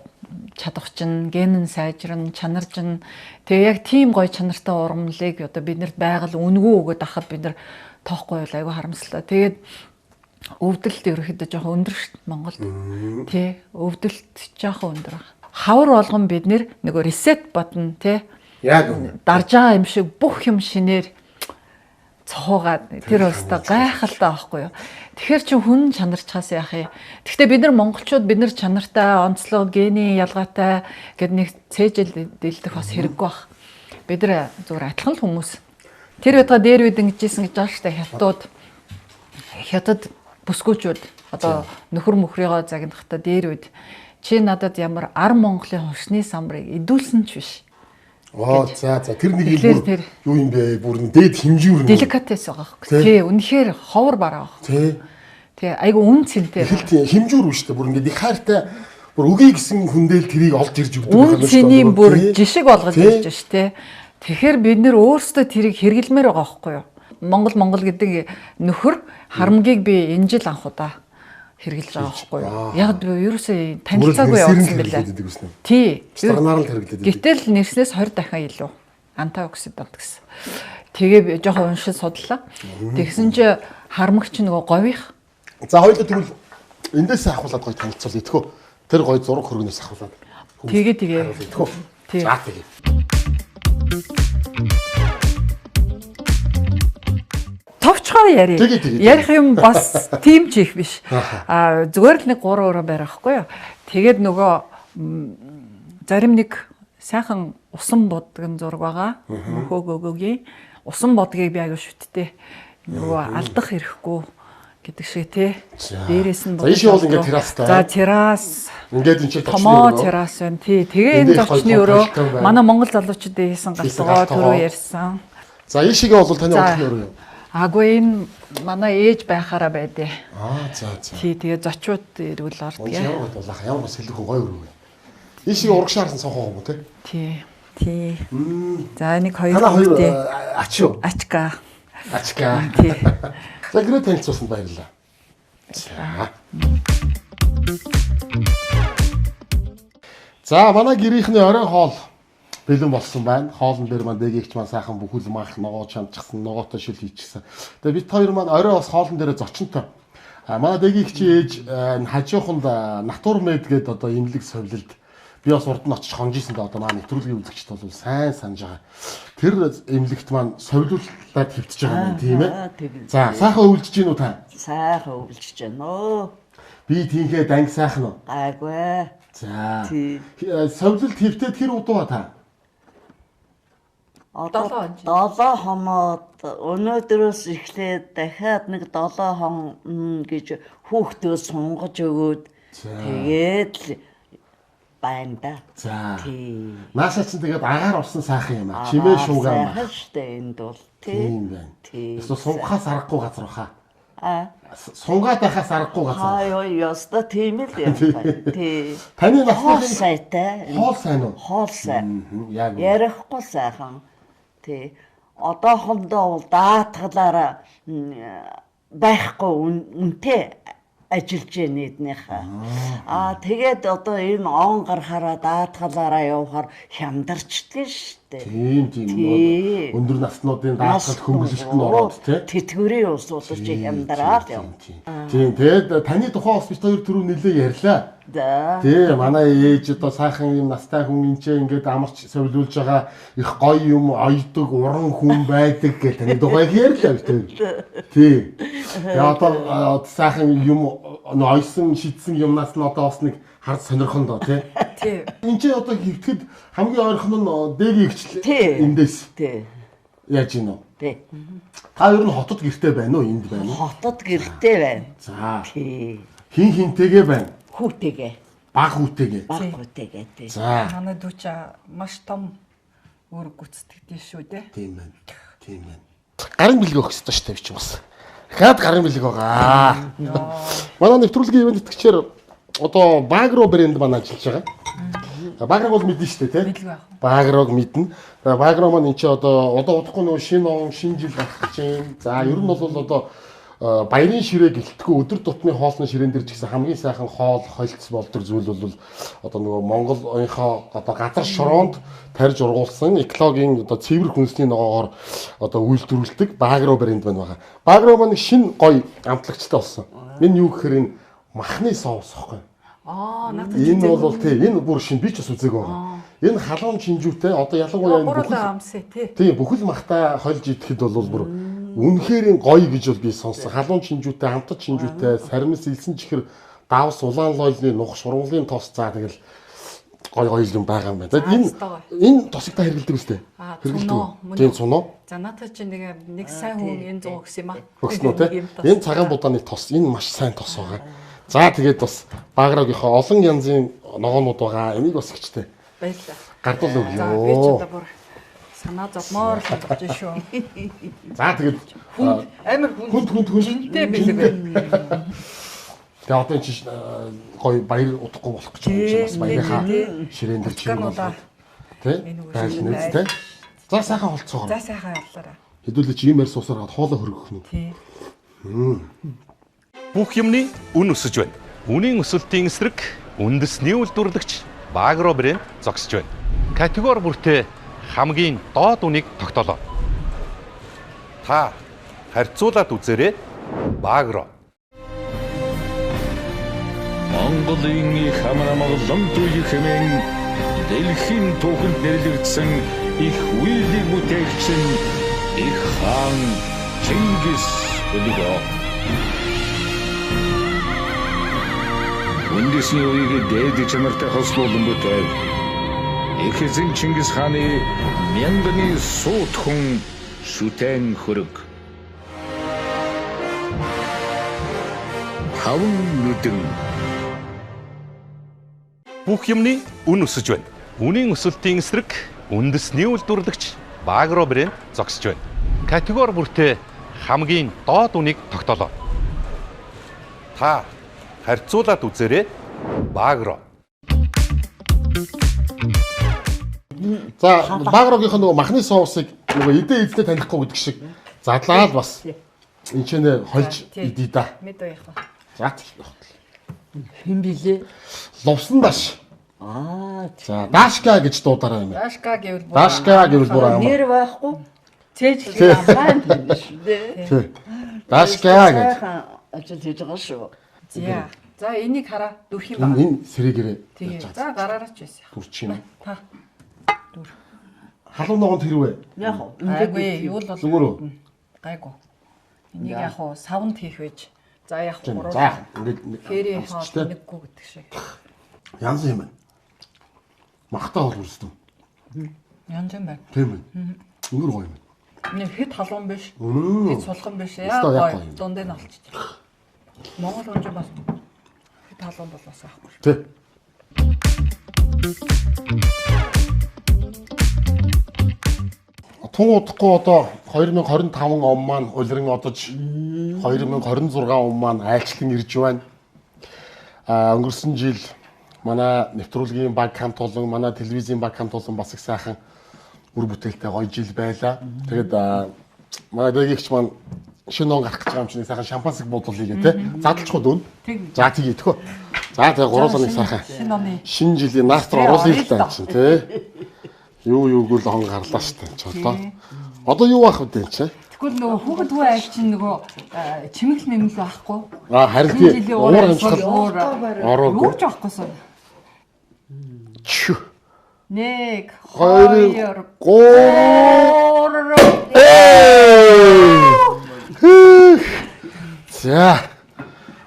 Чадах чинь ген нь сайжран, чанар чинь тэгээ яг тийм гоё чанартай ургамлыг одоо биднэрт байгаль үнгүү өгöd ахад бид нар тоохгүй байл айгүй харамслаа. Тэгээд өвдөлт ерөөхдөө жоохон өндөр шүү дээ Монголд. Тий, өвдөлт жоохон өндөр. Хавар болгон бид нөгөө reset button тий. Яг дарж байгаа юм шиг бүх юм шинээр цохоогаад тэр өстө гайхалтай байхгүй юу. Тэгэхээр чи хүн чанарчхаас яах юм. Гэхдээ бид нар монголчууд бид нар чанартай, онцлог, гений ялгаатай гэд нэг цээжэл дэлдэх бас хэрэггүй баг. Бид нар зүгээр адилхан хүмүүс. Тэр байтга дээр үед ингэжсэн гэж байгаа штэ хятад бүсгүүчүүд одоо нөхөр мөхрийгөө загнахтаа дээр үед чи надад ямар ар Монголын хушны самрыг идүүлсэн ч биш. За тэр нэг юу юм бэ? Бүр дээд хэмжүүр. Деликатес байгаа хөөе. Тий, үнэхээр ховор бараа. Тий. Тий, айгу үн цэнтэй. Хэмжүүр үү штэ. Бүр ингээд их хайртай бүр үгүй гэсэн хүндэл тэрийг олж ирж өгдөг Үн цэнийг бүр жишг болгож ирж ш тэ. Тэгэхээр бид нэр өөрсдөө тэрийг хэрэглэмээр байгаа байхгүй юу? Монгол гэдэг нөхөр харамгийг би энэ жил анх удаа хэрэглэж байгаа байхгүй юу? Яг ерөөсөө танилцаагүй явуулсан байлаа. Тий. Станаар л хэрэглээд байдаг. Гэтэл нэрснээс 20 дахин илүү антиоксидант гэсэн. Тэгээ би жоохон уншиж судлаа. Тэгсэн чи харамгч нөгөө гових. За хоёул тэгвэл эндээс ахуулаад гоё танилцуул идэхөө. Тэр гоё зураг хөргөнөөс ахуулаад. Тэгээ. Идэхөө. За тэгээ. Товчхон яри. Ярих юм бас тийм ч их биш. Зүгээр л нэг 3 өрөө барихгүй юу. Тэгээд нөгөө зарим нэг сайхан усан бодгийн зураг байгаа. Мөхөөгөөгийн усан бодгийг би аягүй шүттэй. Нөгөө алдах ирэхгүй гэдэг шиг тий. Дээрээс нь ийшээ бол ингээд террастай. За террас. Ингээд энэ чинь томоо террас байна тий. Тэгээ энэ зочны өрөө манай монгол залуучуудын хийсэн галтгоо түрүү ярьсан. За ийшээгээ бол таны урдны өрөө юм. Аггүй энэ манай ээж байхаараа байдээ. За. Тий, тэгээ зочууд ирвэл ордгоо. Ямар бодлоо ямар бас хэлэх гоё өрөө. Ийшээ урагшаарсан сохоо юм уу те? Тий. За нэг хоёр тий. Ачуу. Ачка. Тий. За гэрээ танилцуулсанд баярлалаа. За манай гэрийнхний орой хоол бэлэн болсон байна. Хоолн дээр маань дээгч маань сайхан бүхэл маах ногоо чамчсан, ногоотой шил хийчихсэн. Тэгээ бид хоёр маань орой бас хоолн дээр зочинтой. Манай дээгч ээж хажууханд натур мед гэдэг одоо имлэг совлилд би бас урд нь очиж хонжижсэн дээ одоо манай нэвтрүүлгийн үзэгчд бол сайн санаж байгаа. Тэр имлэгт маань совлуулаад хэвтэж байгаа юм тийм ээ. За сайхан өвлөж гин үү та? Сайхан өвлөж гин өө. Би тийхээ данг сайхан уу? Айгүй. За. Совлолт хэвтээд хэр удаа та? 7 хоноод өнөөдрөөс эхлээд дахиад нэг 7 хон гэж хүүхдөө сунгаж өгөөд тэгээд байна да. За. Наашаа чинь тэгээд агаар орсон сайхан юм аа. Чимээ шуугаа юм. Сайхан штэ энд бол тийм байна. Эсвэл сунгахаас аргагүй газар баха. Сунгаад байхаас аргагүй газар. Хаа ёстой тийм л юм байна. Тий. Таны хоол сайтай. Хоол сайн уу? Хоол сайн. Яг ярихгүй сайхан. Тий. Одоохондоо бол даатгалаараа байхгүй үнтэй ажиллаж байна эднийхээ. Тэгээд одоо энэ он гарахаараа даатгалаараа явахаар хямдарчдаг шүү дээ. Тийм. Өндөр наснуудын даатгал хөнгөлөлт нь ороод тий. Тэтгэврийн ус болож хямдараад юм. Тийм. Тэгээд таны тухай бас бид хоёр түрүү нэлээ ярьлаа. Тий. Манай ээж одоо сайхан юм настай хүн инчээ ингээд амарч совлуулж байгаа их гоё юм ойдог уран хүн байдаг гэх таны тухай ярьлаа бид хоёр. Тий. Яа одоо сайхан юм ойсон шидсэн юмнаас нь одоо бас нэг хард сонирхон доо тий. Тий. Энд чи одоо хөвтөд хамгийн ойрхон нь дээгийгч эндээс. Тий. Яаж гин үү? Тий. Та ер нь хотод гэртэй байна уу? Энд байна уу? Хотод гэртэй байна. За. Тий. Хинтэйгээ байна. Хүүтэйгээ. Баг хүүтэйгээ. Баг хүүтэйгээ тий. За. Манай дүүча маш том үүрэг гүйцэтгэдэг шүү дээ. Тийм байна. Тийм байна. Гарын бэлэг өгөх ёстой шүү дээ чи бас. Дахиад гарын бэлэг байгаа. Манай нэвтрүүлгийн ивент итгэгчээр одоо Багро брэнд маань ажиллаж байгаа. Багрог бол мэднэ шүү дээ тий. Багрог мэднэ. Багро маань энэ чи одоо удахгүй нөө шинэ он шинэ жил гарах гэж байна. За ер нь бол одоо баярын ширээ гэлтгүү өдөр тутмын хоолны ширээн дээр ч гэсэн хамгийн сайхан хоол холц болдор зүйл бол одоо нөгөө Монголынхоо одоо газар шороонд тарьж ургуулсан экологийн одоо цэвэр хүнсний ногоогоор одоо үйлдвэрлэдэг Багро брэнд байна. Багро маань шинэ гоё амтлагчтай болсон. Энэ юу гэхээр энэ махны соус واخхой. Надад энэ бол тий энэ бүр шинэ би ч бас үзег байгаа. Энэ халуун чинжүүтэй одоо ялангуяа бүхэл махтай хольж идэхэд бол бүр үнэхээр гоё гэж бол би сонссон. Халуун чинжүүтэй, хамтад чинжүүтэй, сармис илсэн чихэр, давс улаан лойлны нух шургуулын тос заа тэгэл гоё юм байгаа юм байна. За энэ тосыг та хэрэглэдэг үстэй. Хэрэглэдэг. Тийм цуноо. За надад чи нэг сайн хүн энэ зуу өгсөн юм аа. Өгсөн үү те? Энэ цагаан будааны тос, энэ маш сайн тос байгаа. За тэгээд бас Багрогийнхоо олон янзын ногоонууд байгаа. Энийг бас ихтэй. Баярлалаа. Гардуул өгөө. За би ч одоо бүр санаа зовмоор л болж шүү. За тэгээд амар хүн жинтэй бэлэг. Тэгээ одоо энэ чинь гоё баяр удахгүй болох гэж байна чинь бас баярынхаа ширээн дээр чинь Уулаа. тий байл нэз тий. За сайхан холцоогоо. За сайхан яллаарай. Хэдүүлээ чи ийм ярьс усаар хоолоо хөргөх нь. Тий. Бүх юмны үн өсөж байна. Үнийн өсөлтийн эсрэг үндэсний үйлдвэрлэгч Багро брэнд зогсож байна. Категори бүртээ хамгийн доод үнийг тогтоолоо. Та харьцуулаад үзээрэй. Багро. Монголын их хамаамаглан туй хэмээн дэлхийн түүхэнд нэрлэгдсэн их үйлийг бүтээгч нь их хаан Чингис Улиго. Үндэсний үеийг дээд чанартай хослуулан бүтээв. Их эзэн Чингис хааны мянганы суутхан шүтэн хөрөг. Таван нүдэн. Бүх юмны үн өсөж байна. Үнийн өсөлтийн эсрэг үндэсний үйлдвэрлэгч Багро брэнд зогсож байна. Категори бүртээ хамгийн доод үнийг тогтоолоо. Та харьцуулаад үзээрэй. Багро. За Багрогийнх нөгөө махны соусыг нөгөө эдээ эзлээ танихгүй гэдэг шиг задлаад бас энэ ч нэ хольж идий да. Мэд байх ба. За Хэн билээ? лувсан даш. За дашка гэж дуудаараа юм. Дашка гэвэл бүр. Дашка гэвэл бүр аа. Нэр байхгүй. Цэжлээ амбан биш дээ. Дашка гэж. Ажил хийж байгаа шүү. За. За энийг хараа дүрх юм байна. Энэ сэрэгээрээ. Тэгээ. За гараараач байсан. Дүрч юм. Та. Халуун ногонд хэрвээ. Яг Айгүй юу л бол Зүгээр үү? гайгүй. Энийг яг хуу савнд хийх байж. За яг хуу гурав. За ингээд Хэри хоол нэггүй гэдэг шиг. янз юм байна. Махтаа хол үрсдэв. Янз юм байна. Тийм ээ. Өнгөр гоё юм. Энэ хэд халуун биш. Мм. Хэд сулхан биш. Яа Өстой яг гоё. гоё. Дундын олчиж. Монгол хүн бас хэд халуун болоос аахгүй. Тэ. Тун удахгүй одоо 2025 он маань улиран одож 2026 он маань айлчлан ирж байна. Өнгөрсөн жил манай нэвтрүүлгийн баг хамт олон, манай телевизийн баг хамт олон бас их сайхан үр бүтээлтэй гоё жил байлаа. Тэгээд манай дээгч маань шинэ он гарах гэж байгаа юм чинь сайхан шампансыг буудуулъя гэх те. Задлахгүй дүүн. За тэгье тэхөө. За тэгээ 3 сарын сайхан. Шинэ оны. Шинэ жилийн наастар оруулъя л даа чинь те. Юу юуг л он гарлаа штэ ч одоо. Одоо юу байх вэ чи? Тэгвэл нөгөө хүүхэд хүү айл чинь нөгөө чимэгл нэмэл байхгүй. Харин Энэ жилийн уур уур амьсгал ороогүй. Юу ч авахгүйсэн. Чү. 1 2 2 За.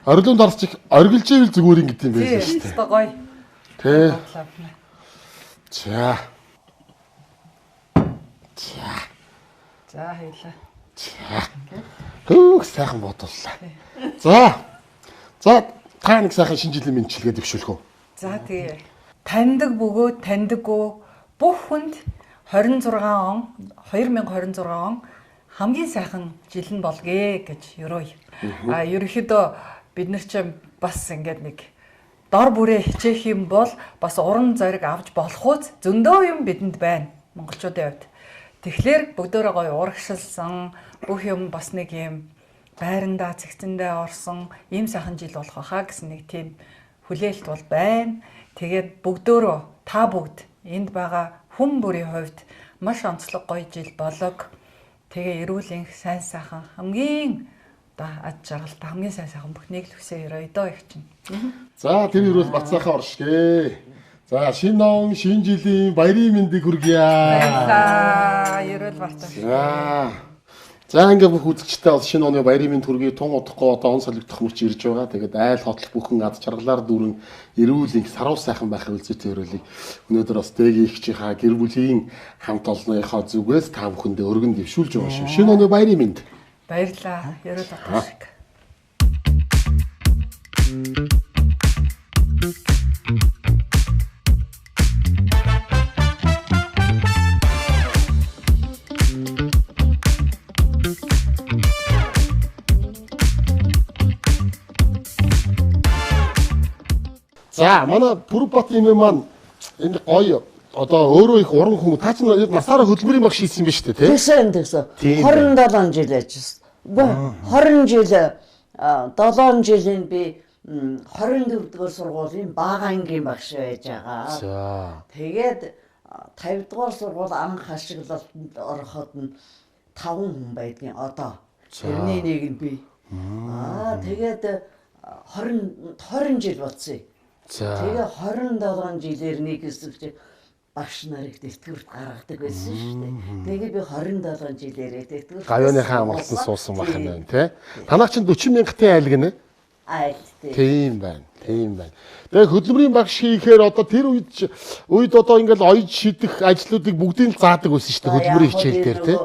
Орилуунд орчих оргилж ивэл зүгээр юм гэдэг юм байл шүү дээ. Тэ гоё. Тэ. За. За хийлээ. Хөөх сайхан бодоллоо. За. За та нэг сайхан шинэ жилийн мэндчилгээ дэвшүүлэх үү? За тэгээ. Таньдаг бөгөөд таньдаггүй бүх хүнд 2026 он хамгийн сайхан жил нь болгоё гэж ерөөй. Ерөнхийдөө бид нар ч бас ингээд нэг дор бүрээ хичээх юм бол бас уран зориг авч болох үз зөндөө юм бидэнд байна монголчуудын хувьд. Тэгэхээр бүгдөө гоё урагшилсан бүх юм бас нэг юм байрандаа цэгцэндээ орсон ийм сайхан жил болох байхаа гэсэн нэг тийм хүлээлт бол байна. Тэгээд бүгдөө та бүгд энд байгаа хүн бүрийн хувьд маш онцлог гоё жил болог. Тэгээ эрүүл энх сайн сайхан хамгийн ад жаргалтай хамгийн сайн сайхан бүхнийг л хүсээ өрөө доо их чинь. За тэр ирвэл бат сайхан оршгэ. За шинэ он шинэ жилийн баярын мэндийг хүргье. Баярлалаа. Ерөөл бартаа. За ингээ бүх үзэгчтэй бол шинэ оны баярын мэнд хүргэе тун удахгүй одоо он солигдох мөч ирж байгаа. Тэгээд айл хотл бүхэн ад жаргалаар дүүрэн эрүүл энх саруу сайхан байх үлзээтэй өрөөлийг өнөөдөр бас дэгийн ихчийнхаа гэр бүлийн хамт олонныхоо зүгээс та бүхэндээ өргөн дэвшүүлж байгаа шүү. Шинэ оны баярын мэнд. Баярлалаа. Ерөөл бартаа шиг. За манай Бүрбат имээ маань энэ гоё одоо өөрөө их уран хүн та чинь насаараа хөдөлмөрийн баг шийдсэн юм ба шүү дээ тий. Тэгсэн. Тийм 27 жил ажилласан. 20 жил 7 жилийн би 24 дугаар сургуулийн бага ангийн багш байж байгаа. За. Тэгээд 50 дугаар сургууль анх ашиглалтанд ороход нь 5 хүн байдгийн одоо. Тэрний нэг нь би. Тэгээд 20 жил болсон. За. Тэгээ 27 жилээр нэг хэсэг багш нарыг тэтгэврт гаргадаг байсан шүү дээ. Тэгээ би 27 жилээр тэтгэврт Гавьяаныхаа амралтанд суусан байх юм байна тий. Танаа чинь 40 мянгатын айлг нэ. Айл тий. Тийм байна. Тэгээ хөдөлмөрийн багш хийхээр одоо тэр үед одоо ингээл оёж шидэх ажлуудыг бүгдийг л заадаг байсан шүү дээ хөдөлмөрийн хичээл дээр тий.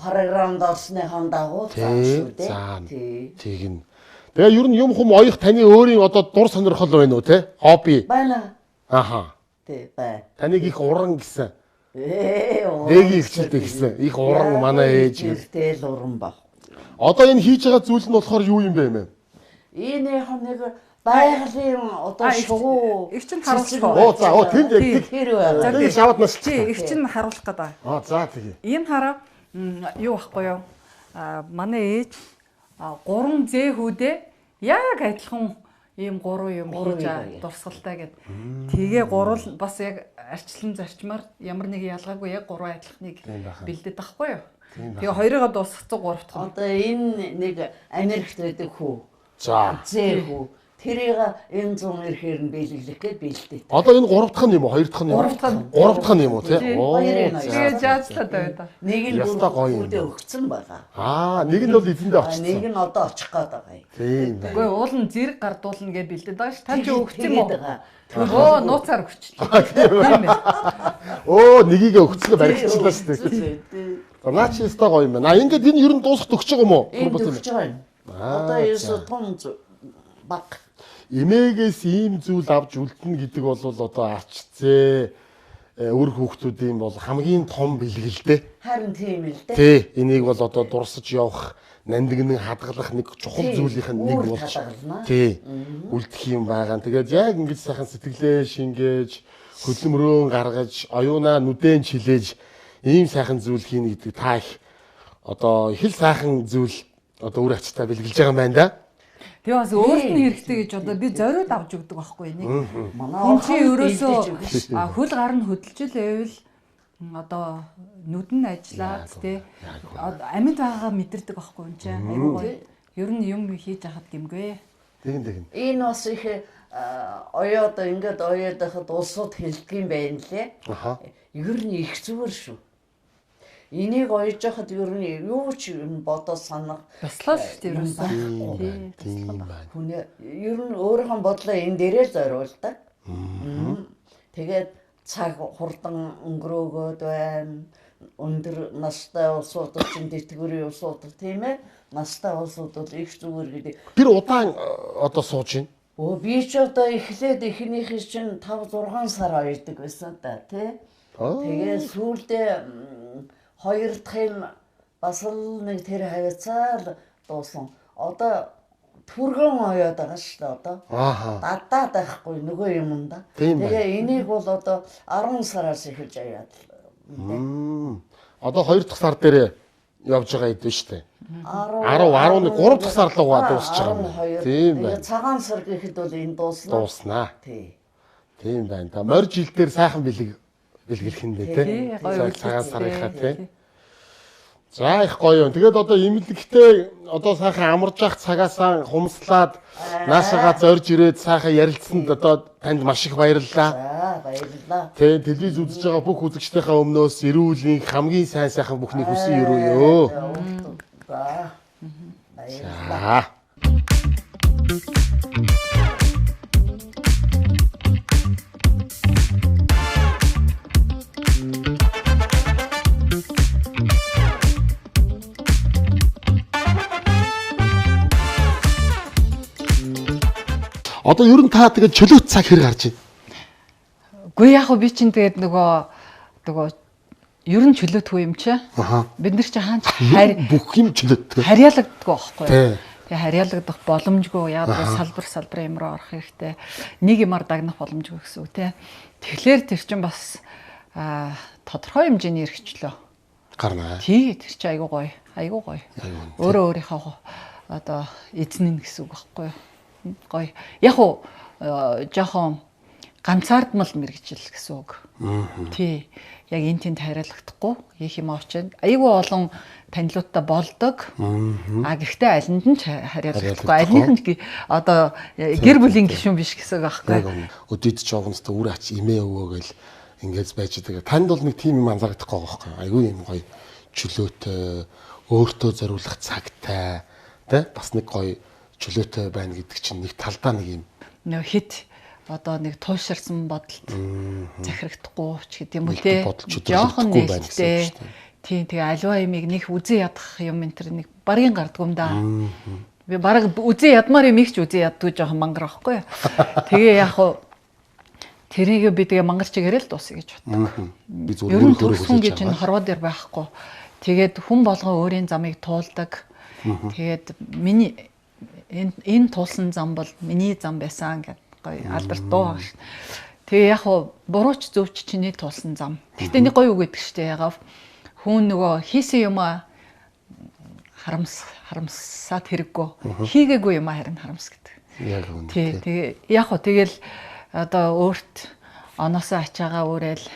Програмд орсныхон дагуу заах шүү дээ. Тийм. Тэгээ ер нь юм хүм оёх таны өөрийн одоо дур сонирхол байна уу те? Хобби. Байна. Аха. Тий бай. Таныг их уран гэсэн. Дэгийн хичээлтэй гэсэн. Их уран манай ээж. Гэртэл уран баг. Одоо энэ хийж байгаа зүйл нь болохоор юу юм бэ мэ? Энэ нэг байгалийн одоо шугуу их чинь харуулах. Оо за тэнд яг тэр байгаа. тийм шаваад нас. Тий, их чинь харуулах гэдэг. За тэгээ. Энэ хараа юу байхгүй юу? Манай ээж 3 зэхүүдээ яг адилхан ийм 3 юм хийж дурсгалтай гэд. Тэгээ 3 бас яг арчлан зарчмаар ямар нэг ялгаагүй яг 3 адилхныг бэлдээд байхгүй юу? Тэгээ хоёроо дуусгацсан 3 дахь. Одоо энэ нэг Америкт байдаг хүү. За. Зэхүү. Тэрийг энэ зүүн ирэхээр нь биелүүлэх гэж бэлдээ. Одоо энэ 3 дахь нь юм уу? 2 дахь нь юм уу? 3 дахь нь юм уу те? Тэгээ жаадлаад байна. Нэг нь бүрдээ өгцөн байгаа. Нэг нь бол эзэндээ очсон. Нэг нь одоо очих гээд байгаа юм. Тийм. Үгүй уул нь зэрэг гардуулна гэж бэлдээд байгаа ш. Та чи өгч юм уу? Өө нууцаар өгчлээ. Тийм ээ. Нёгийг өгцлөө баригчлаа шүү дээ. За наа чи өстой гоё юм байна. Ингээд энэ ер нь дуусахд өгч байгаа юм уу? Энэ өгч байгаа юм. Одоо ерөөсө том баг. Эмээгээс ийм зүйл авч үлдэнэ гэдэг бол одоо арчцээ өр хүүхдүүдийн бол хамгийн том бэлгэлдээ. Харин тийм л дээ. Тий, энийг бол одоо дурсаж явах, нандинг хадгалах нэг чухал зүйлийнх нь нэг болж тий, үлдэх юм байгаа. Тэгээд яг ингэж сайхан сэтгэлээ шингээж, хөдөлмөрөө гаргаж, оюунаа нүдэн чилээж ийм сайхан зүйл хийнэ гэдэг та их одоо их л сайхан зүйл одоо үр ачтаа бэлгэлж байгаа юм байна да. Тэгээ бас өөрт нь хэрэгтэй гэж одоо би зориуд авч өгдөг байхгүй нэг. Хүн чи ерөөсөө хөл гар нь хөдөлж л байвал одоо нүдэн ажиллаад тий амьд байгаагаа мэдэрдэг байхгүй юм чи. Айгуу гоё. Ер нь юм хийж яхад гэмгүй. Тэгин. Энэ бас их оёод ингээд оёод хахад улсууд хэлдэг юм байна лээ. Ер нь их зүгээр шүү. Энийг оёж яхад ер нь юу ч юм бодож санах баслаа шүү дээ ерөөсөө. Тийм байна. Хүн ер нь өөрийнхөө бодлоо энэ дээрээ зориулдаг. Тэгээд цаг хурдан өнгөрөөгөөд байна. Өндөр настай улсууд чинь тэтгэврийн улсууд тийм ээ. Настай улсууд бол их зүгээр гэдэг. Тэр удаан одоо сууж байна. Би ч одоо эхлээд эхнийхээ чинь 5-6 сар ойрдог байсан та тий. Тэгээ сүүлдээ 2 дахь нь бас л нэг тэр хавцаа дуусан. Одоо түргэн оёод байгаа шүү дээ одоо. Дадаад байхгүй нөгөө юмда. Тэгээ энийг бол одоо 10 сараас эхэлж аяад. Одоо 2 дахь сар дээр явж байгаа хэдэн шүү дээ. 10 11 3 дахь сар руу дуусч байгаа юм. Тийм байна. Цагаан сар гэхэд бол энэ дууснаа. Дууснаа. Тий. Тийм байна. Та морь жил дээр сайхан бэлгэлэх юм бэ те. Цагаан сарынхаа те. За их гоё юм. Тэгээд одоо имлэгтэй одоо сайхан амарж явах цагаасаа хумслаад наашаага зорж ирээд сайхан ярилцсанд одоо танд маш их баярлалаа. За баярлалаа. Тэ телевиз үзэж байгаа бүх үзэгчдийнхээ өмнөөс эрүүлийн хамгийн сайн сайхан бүхнийг хүсэн өрөөё. За. Баярлалаа. Одоо ер нь та тэгээд чөлөөт цаг хэрэг гарч байна. Үгүй яг би чинь тэгээд нөгөө ер нь чөлөөтгүй юм чи. Бид нар чи хаач бүх юм чөлөөттэй. харьяалагддаг байхгүй. Тэгээ харьяалагдах боломжгүй яагаад салбар юм руу орох хэрэгтэй. Нэг юмар дагнах боломжгүй гэсэн үг тий. Тэгэхээр тэр чинь бас тодорхой хэмжээний эрхчлөө гарна. Тий тэр чинь айгуу гоё. Өөрөө өөрийнхөө одоо эзнэн гэсэн үг байхгүй юу? Гоё. Яг уу жоохон ганцаардмал мэрэгжил гэсэн үг. Тий. Яг энэ тэнд хайрлахдахгүй их юм очоод айгүй олон танилууттай болдог. Гэхдээ алинд нь харьяалагдахгүй. Алинд нь одоо гэр бүлийн гишүүн биш гэсэн үг аахгүй. Өдөрт жоогонстой үр ач имээ өвөө гэл ингэж байж байгаа. Танд бол нэг тийм юм анзаардахгүй байгаа байхгүй. Айгүй юм гоё чөлөөтэй, өөртөө зориулах цагтай, тэ бас нэг гоё чөлөөтэй байна гэдэг чинь нэг талдаа нэг юм. Нөө хит одоо нэг тууширсан бодолд захирагдахгүй ч гэдэг юм уу те. Жохон нэгтэй. Тийм тэгээ аливаа юмыг нэг үзэн ядах юм энэ төр нэг барийн гардгүй юм да. Би бараг үзэн ядмаар юм их ч үзэн яддаг жоохон мангар байхгүй юу. Тэгээ яг хуу тэрийг би тэгээ мангарч ирэл дуусъя гэж боддог. Би зүгээр өөрөө хүн гэж энэ хорвоо дээр байхгүй. Тэгээд хүн болгон өөрийн замыг туулдаг. Тэгээд миний энэ туулсан зам бол миний зам байсан гэдэг гоё алдарт дуу. Тэгээ яг хуу бурууч зөвч чиний туулсан зам. Гэхдээ нэг гоё үг гэдэг штэ ягаад хүн нөгөө хийсэн юм харамсаад хэрэггүй. Хийгээгүй юм харин харамс гэдэг. Яг үнэ. Тэгээ яг хуу тэгэл одоо өөрт оноосоо ачаагаа өөрөөл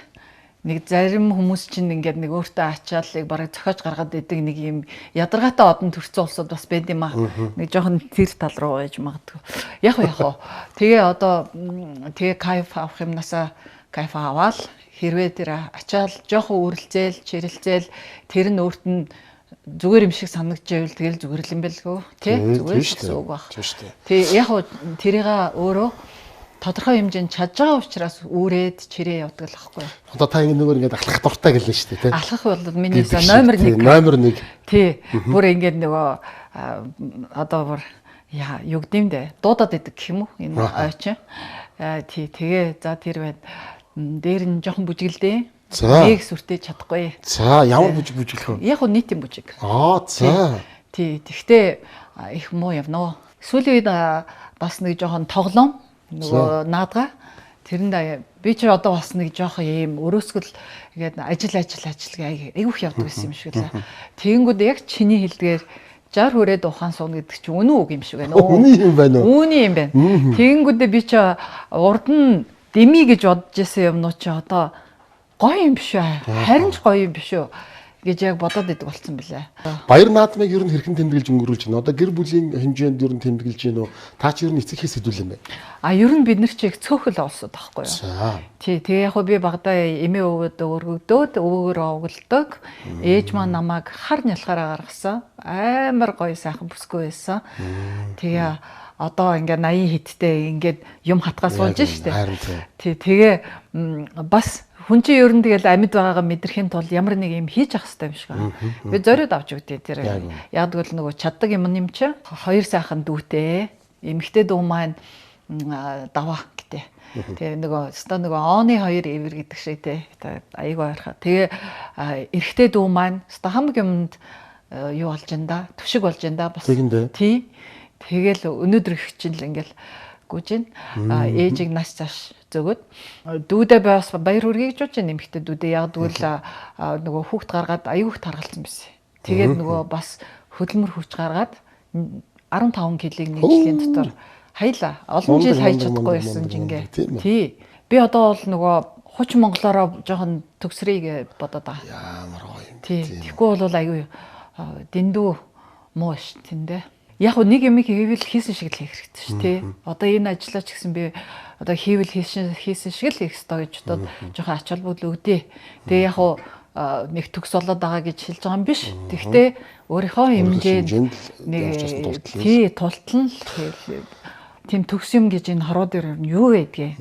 нэг зарим хүмүүс чинь ингээд нэг өөртөө ачааллыг бараг зохиож гаргаад идэг нэг юм ядаргаатай одон төрсөн улсууд бас байд юм аа. Нэг жоохон тэр тал руу байж магадгүй. Яг. Тэгээ одоо тэгээ кайф авах юмнасаа кайф аваад хэрвээ тэр ачаал жоохон үрэлзээл, чирэлзээл тэр нь өөрт нь зүгээр юм шиг санагдчихвэл тэгэл зүгээр л юм байлгүй тий зүгээр гэсэн үг баг. Тэгээ яг тэрийг өөрөө тодорхой хэмжээнд чадж байгаа учраас үүрээд чирээ явдаг л байхгүй. Одоо та ингээд ахлах дуртай гэлээ шүү дээ тий. Ахлах бол миний номер 1. Номер 1. Тий. Бүр ингээд нөгөө одоо бүр юу гэмдэ дуудаад идэг гэх юм уу энэ ойч. Тий тэгээ за тэр байна. Дээр нь жоохон бүжгэлдээ. Нэг сүртэй чадахгүй. За ямар бүжиглэх вэ? Яг нь нийтийн бүжиг. За. Тий. Тэгтээ их муу явнаа. Сүүлийн үед бас нэг жоохон тоглоом нөгөө наадгаа тэрэнд би ч одоо бас нэг жоохон юм өрөөсгөл ингээд ажил айгүйх явдаг гэсэн юм шиг л. Тэгэнгүүт яг чиний хэлдгээр 60 хүрээд ухаан сууна гэдэг чинь үнэн үг юм шиг байна. Үний юм байна уу? Үний юм байна. Тэгэнгүүт би ч урд нь дэмий гэж бодож исэн юмнууд чи одоо гоё юм биш үү? Харин ч гоё юм биш үү? Гэж яг бодоод идэг болсон билээ. Баяр наадмыг ер нь хэрхэн тэмдэглэж өнгөрүүлж байна? Одоо гэр бүлийн хэмжээнд ер нь тэмдэглэж байна уу? Та ч ер нь эцэг хийс хэдүүл юм бэ? Ер нь бид нар чиг цөөхөл олсод байхгүй юу? За. Тий, тэгээ яг би багадаа эмээ өвөдөө өргөдөөд өвөөгөө оголдог. Ээж маань намайг хар нялхаараа гаргасан. Амар гоё сайхан бүсгүй байсан. Тэгээ одоо ингээ 80 хиттэй ингээд юм хатгаа суулж штэ. Тий, тэгээ бас хүн чинь ер нь тэгэл амьд байгаагаа мэдрэхийн тулд ямар нэг юм хийж ах хэрэгтэй юм шиг байна. Би зориод авч өгдөө тэр. Яг л нөгөө чаддаг юм чи хоёр сайхан дүүтэй эмэгтэй дүү маань даваа гэдэг. Тэгээ нөгөө оны хоёр эвэр гэдэг шиг те айгүй ойрхоо. Тэгээ эрэгтэй дүү маань хамаг юмд юу болж энэ да түшиг болж энэ да бас. Тий. Тэгэл өнөөдөр их чинь л ингээл гүйж байна. Ээжийг нас цааш зөгөөд дүүдээ бас баяр хүргэе гэж бодож байна нэмэгтэй дүүдээ яг дүүл нөгөө хүүхд гаргаад аюух таргалсан байсан. Тэгээд нөгөө бас хөдөлмөр хүч гаргаад 15 кг нэг жилийн дотор хаяла олон жил хайж чадахгүй байсан жингээ. Тий. Би одоо бол нөгөө хуч монголоороо жоохон төгсрийг бодоод байгаа. Ямар гоё юм. Тий. Тэгэхгүй бол аюу дэндүү муу ш тэндээ. Яг нэг юм хийвэл хийсэн шиг л хийх хэрэгтэй шүү тий. Одоо энэ ажиллаач гэсэн би одоо хийвэл хийсэн шиг л хийх ёстой гэж бодоод жоохон ач холбогдол өгдөө. Тэгээ яг нэг төгс болоод байгаа гэж хэлж байгаа юм биш. Тэгвэл өөрийнхөө хэмжээнд нэг тий тултал нь тийм төгс юм гэж энэ хороо дээр юу байдгийг.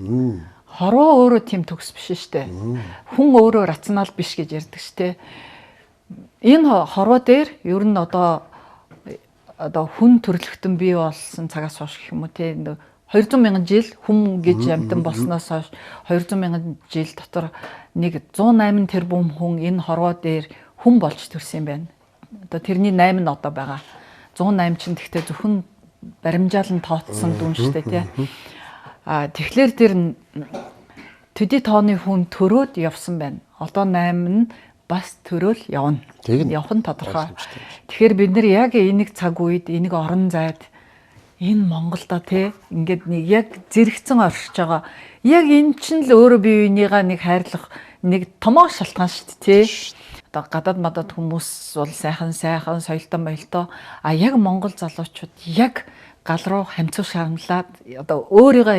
Хороо өөрөө тийм төгс биш шүү дээ. Хүн өөрөө рационал биш гэж ярьдаг шүү дээ. Энэ хороо дээр ер нь одоо хүн төрлөختөн бий болсон цагаас хойш гэх юм уу те 200 мянган жил хүн гэж амьтан болсноос хойш 200 мянган жил дотор нэг 108 тэрбум хүн энэ хорвоо дээр хүн болж төрсэн юм байна. Одоо тэрний 8 нь одоо байгаа. 108 чинь гэхдээ зөвхөн баримжаалан тооцсон дүн шүү дээ тий. Тэгэхээр тэр төдий тооны хүн төрөөд явсан байна. Одоо 8 нь бас төрөөл явна. Явах нь тодорхой. Тэгэхээр бид нар яг энийг цаг үед энийг орон зайд энэ Монголда тий ингээд нэг яг зэрэгцэн оршиж байгаа. Яг эн чинь л өөрөө бие биенийгаа нэг хайрлах нэг томоо шалтгаан шүү дээ тий. Одоо гадаад мадад хүмүүс бол сайхан соёлтой моёлтой. А яг Монгол залуучууд яг гал руу хамцуу шармлаад одоо өөрийгөө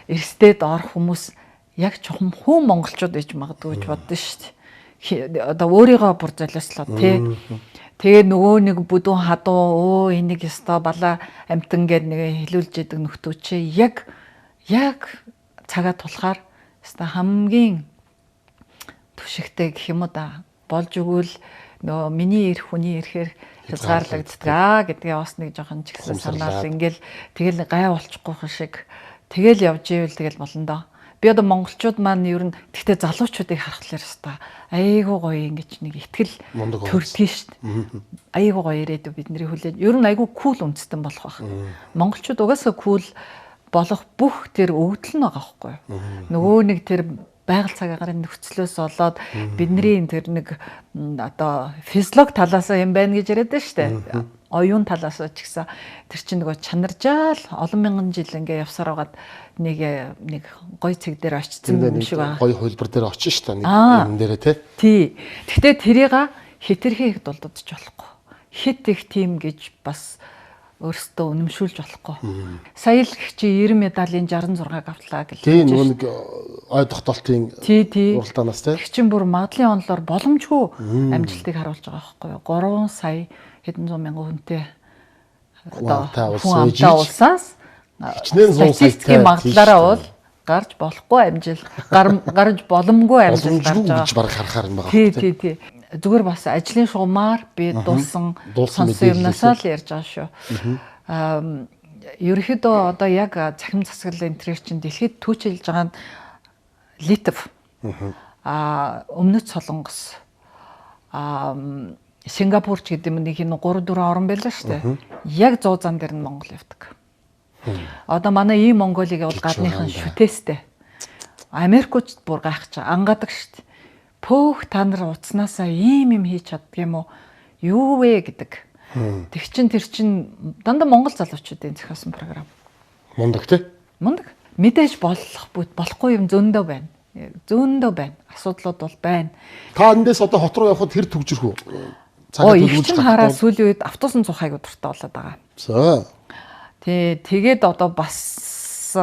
эрсдээд орох хүмүүс яг чухам хүн монголчууд гэж магадгүй гэж боддоо шүү дээ. Одоо өөрийгөө бүр золиослоо тий. Тэгээ нөгөө нэг бүдүүн хадуу энийг ёстой бала амтан гэд нэг хэлүүлж идэг нөхдөөч яг цагаа тулахаар ёстой хамгийн түшигтэй гэх юм уу да болж өгвөл нөгөө миний эрх хүний эрхээр хязгаарлагддаг гэдгээ бас нэг жоохон ч гэсэн санаал ингээл тэгэл гай болчихгүй шиг тэгэл явж ивэл тэгэл болно доо. Би одоо монголчууд маань ер нь тэгтээ залуучуудыг харахлаар хэвээр айгуу гоё ингэж нэг ихтгэл төрдгий шүү дээ. Айгуу гоё ирээдүй бидний хүлээж. Ер нь айгуу кул үндэстэн болох байх. Монголчууд угаасаа кул болох бүх тэр өвдөл нь байгаа байхгүй юу? Нөгөө нэг тэр байгаль цагаагаар нөхцлөөс болоод бидний тэр нэг одоо физиолог талаас юм байна гэж яриад байна шүү дээ. Оюун талаас ч гэсэн тэр чинь нөгөө чанаржаал олон мянган жил ингээ явсаар байгаад нэг гоё цэг дээр очсон юм шиг байна. Гоё хөлбөр дээр очиж шүү дээ. Нэг юм дээрээ тий. Гэхдээ тэрийг хитрхи их дулддаж болохгүй. Хит их тим гэж бас өөрсдөө үнэмшүүлж болохгүй. Сая л чи 90 медалийн 66 автлаа гэж. Тий нөгөө нэг ой тогтоолтын уралдаанаас тий. Тэг чин бүр магадлалын онолоор боломжгүй амжилтыг харуулж байгаа байхгүй юу? 3 сая хэдэн зуун мянган хүнтэй одоо хүн амтаа улсаас статистикийн магадлалаараа бол гарч болохгүй амжилт гарч боломгүй амжилт гарч байгаа гэж баг харахаар юм байгаа. Тий. Зүгээр бас ажлын шугамар би дуусан сонсон юмнасаа л ярьж байгаа шүү. Ерөнхийдөө одоо яг цахим засаглал энтрээр чинь дэлхийд түүчилж байгаа нь Литв, Өмнөд Солонгос, Сингапурч гэдэг нэг энэ 3-4 орн байлаа шүү дээ. Яг 100 зам дээр нь Монгол явдаг. Одоо манай ийм Монголыг бол гадныхан шүтээстэй. Америкчууд бүр гайхаж ангадаг шүү дээ. Пөөх та нар уцнаасаа ийм юм хийж чаддаг юм уу? Юу вэ гэдэг. Тэр чин дандаа Монгол залуучуудын зохиосон програм. Мундаг тий? Мундаг. Мэдээж болохгүй юм зөндөө байна. Зөндөө байна. Асуудлууд бол байна. Та эндээс одоо хот руу явхад хэр төгжрөх үү? Их чин хараа сүүлийн үед автобусын цухайг дуртай болоод байгаа. Тэгээд одоо бас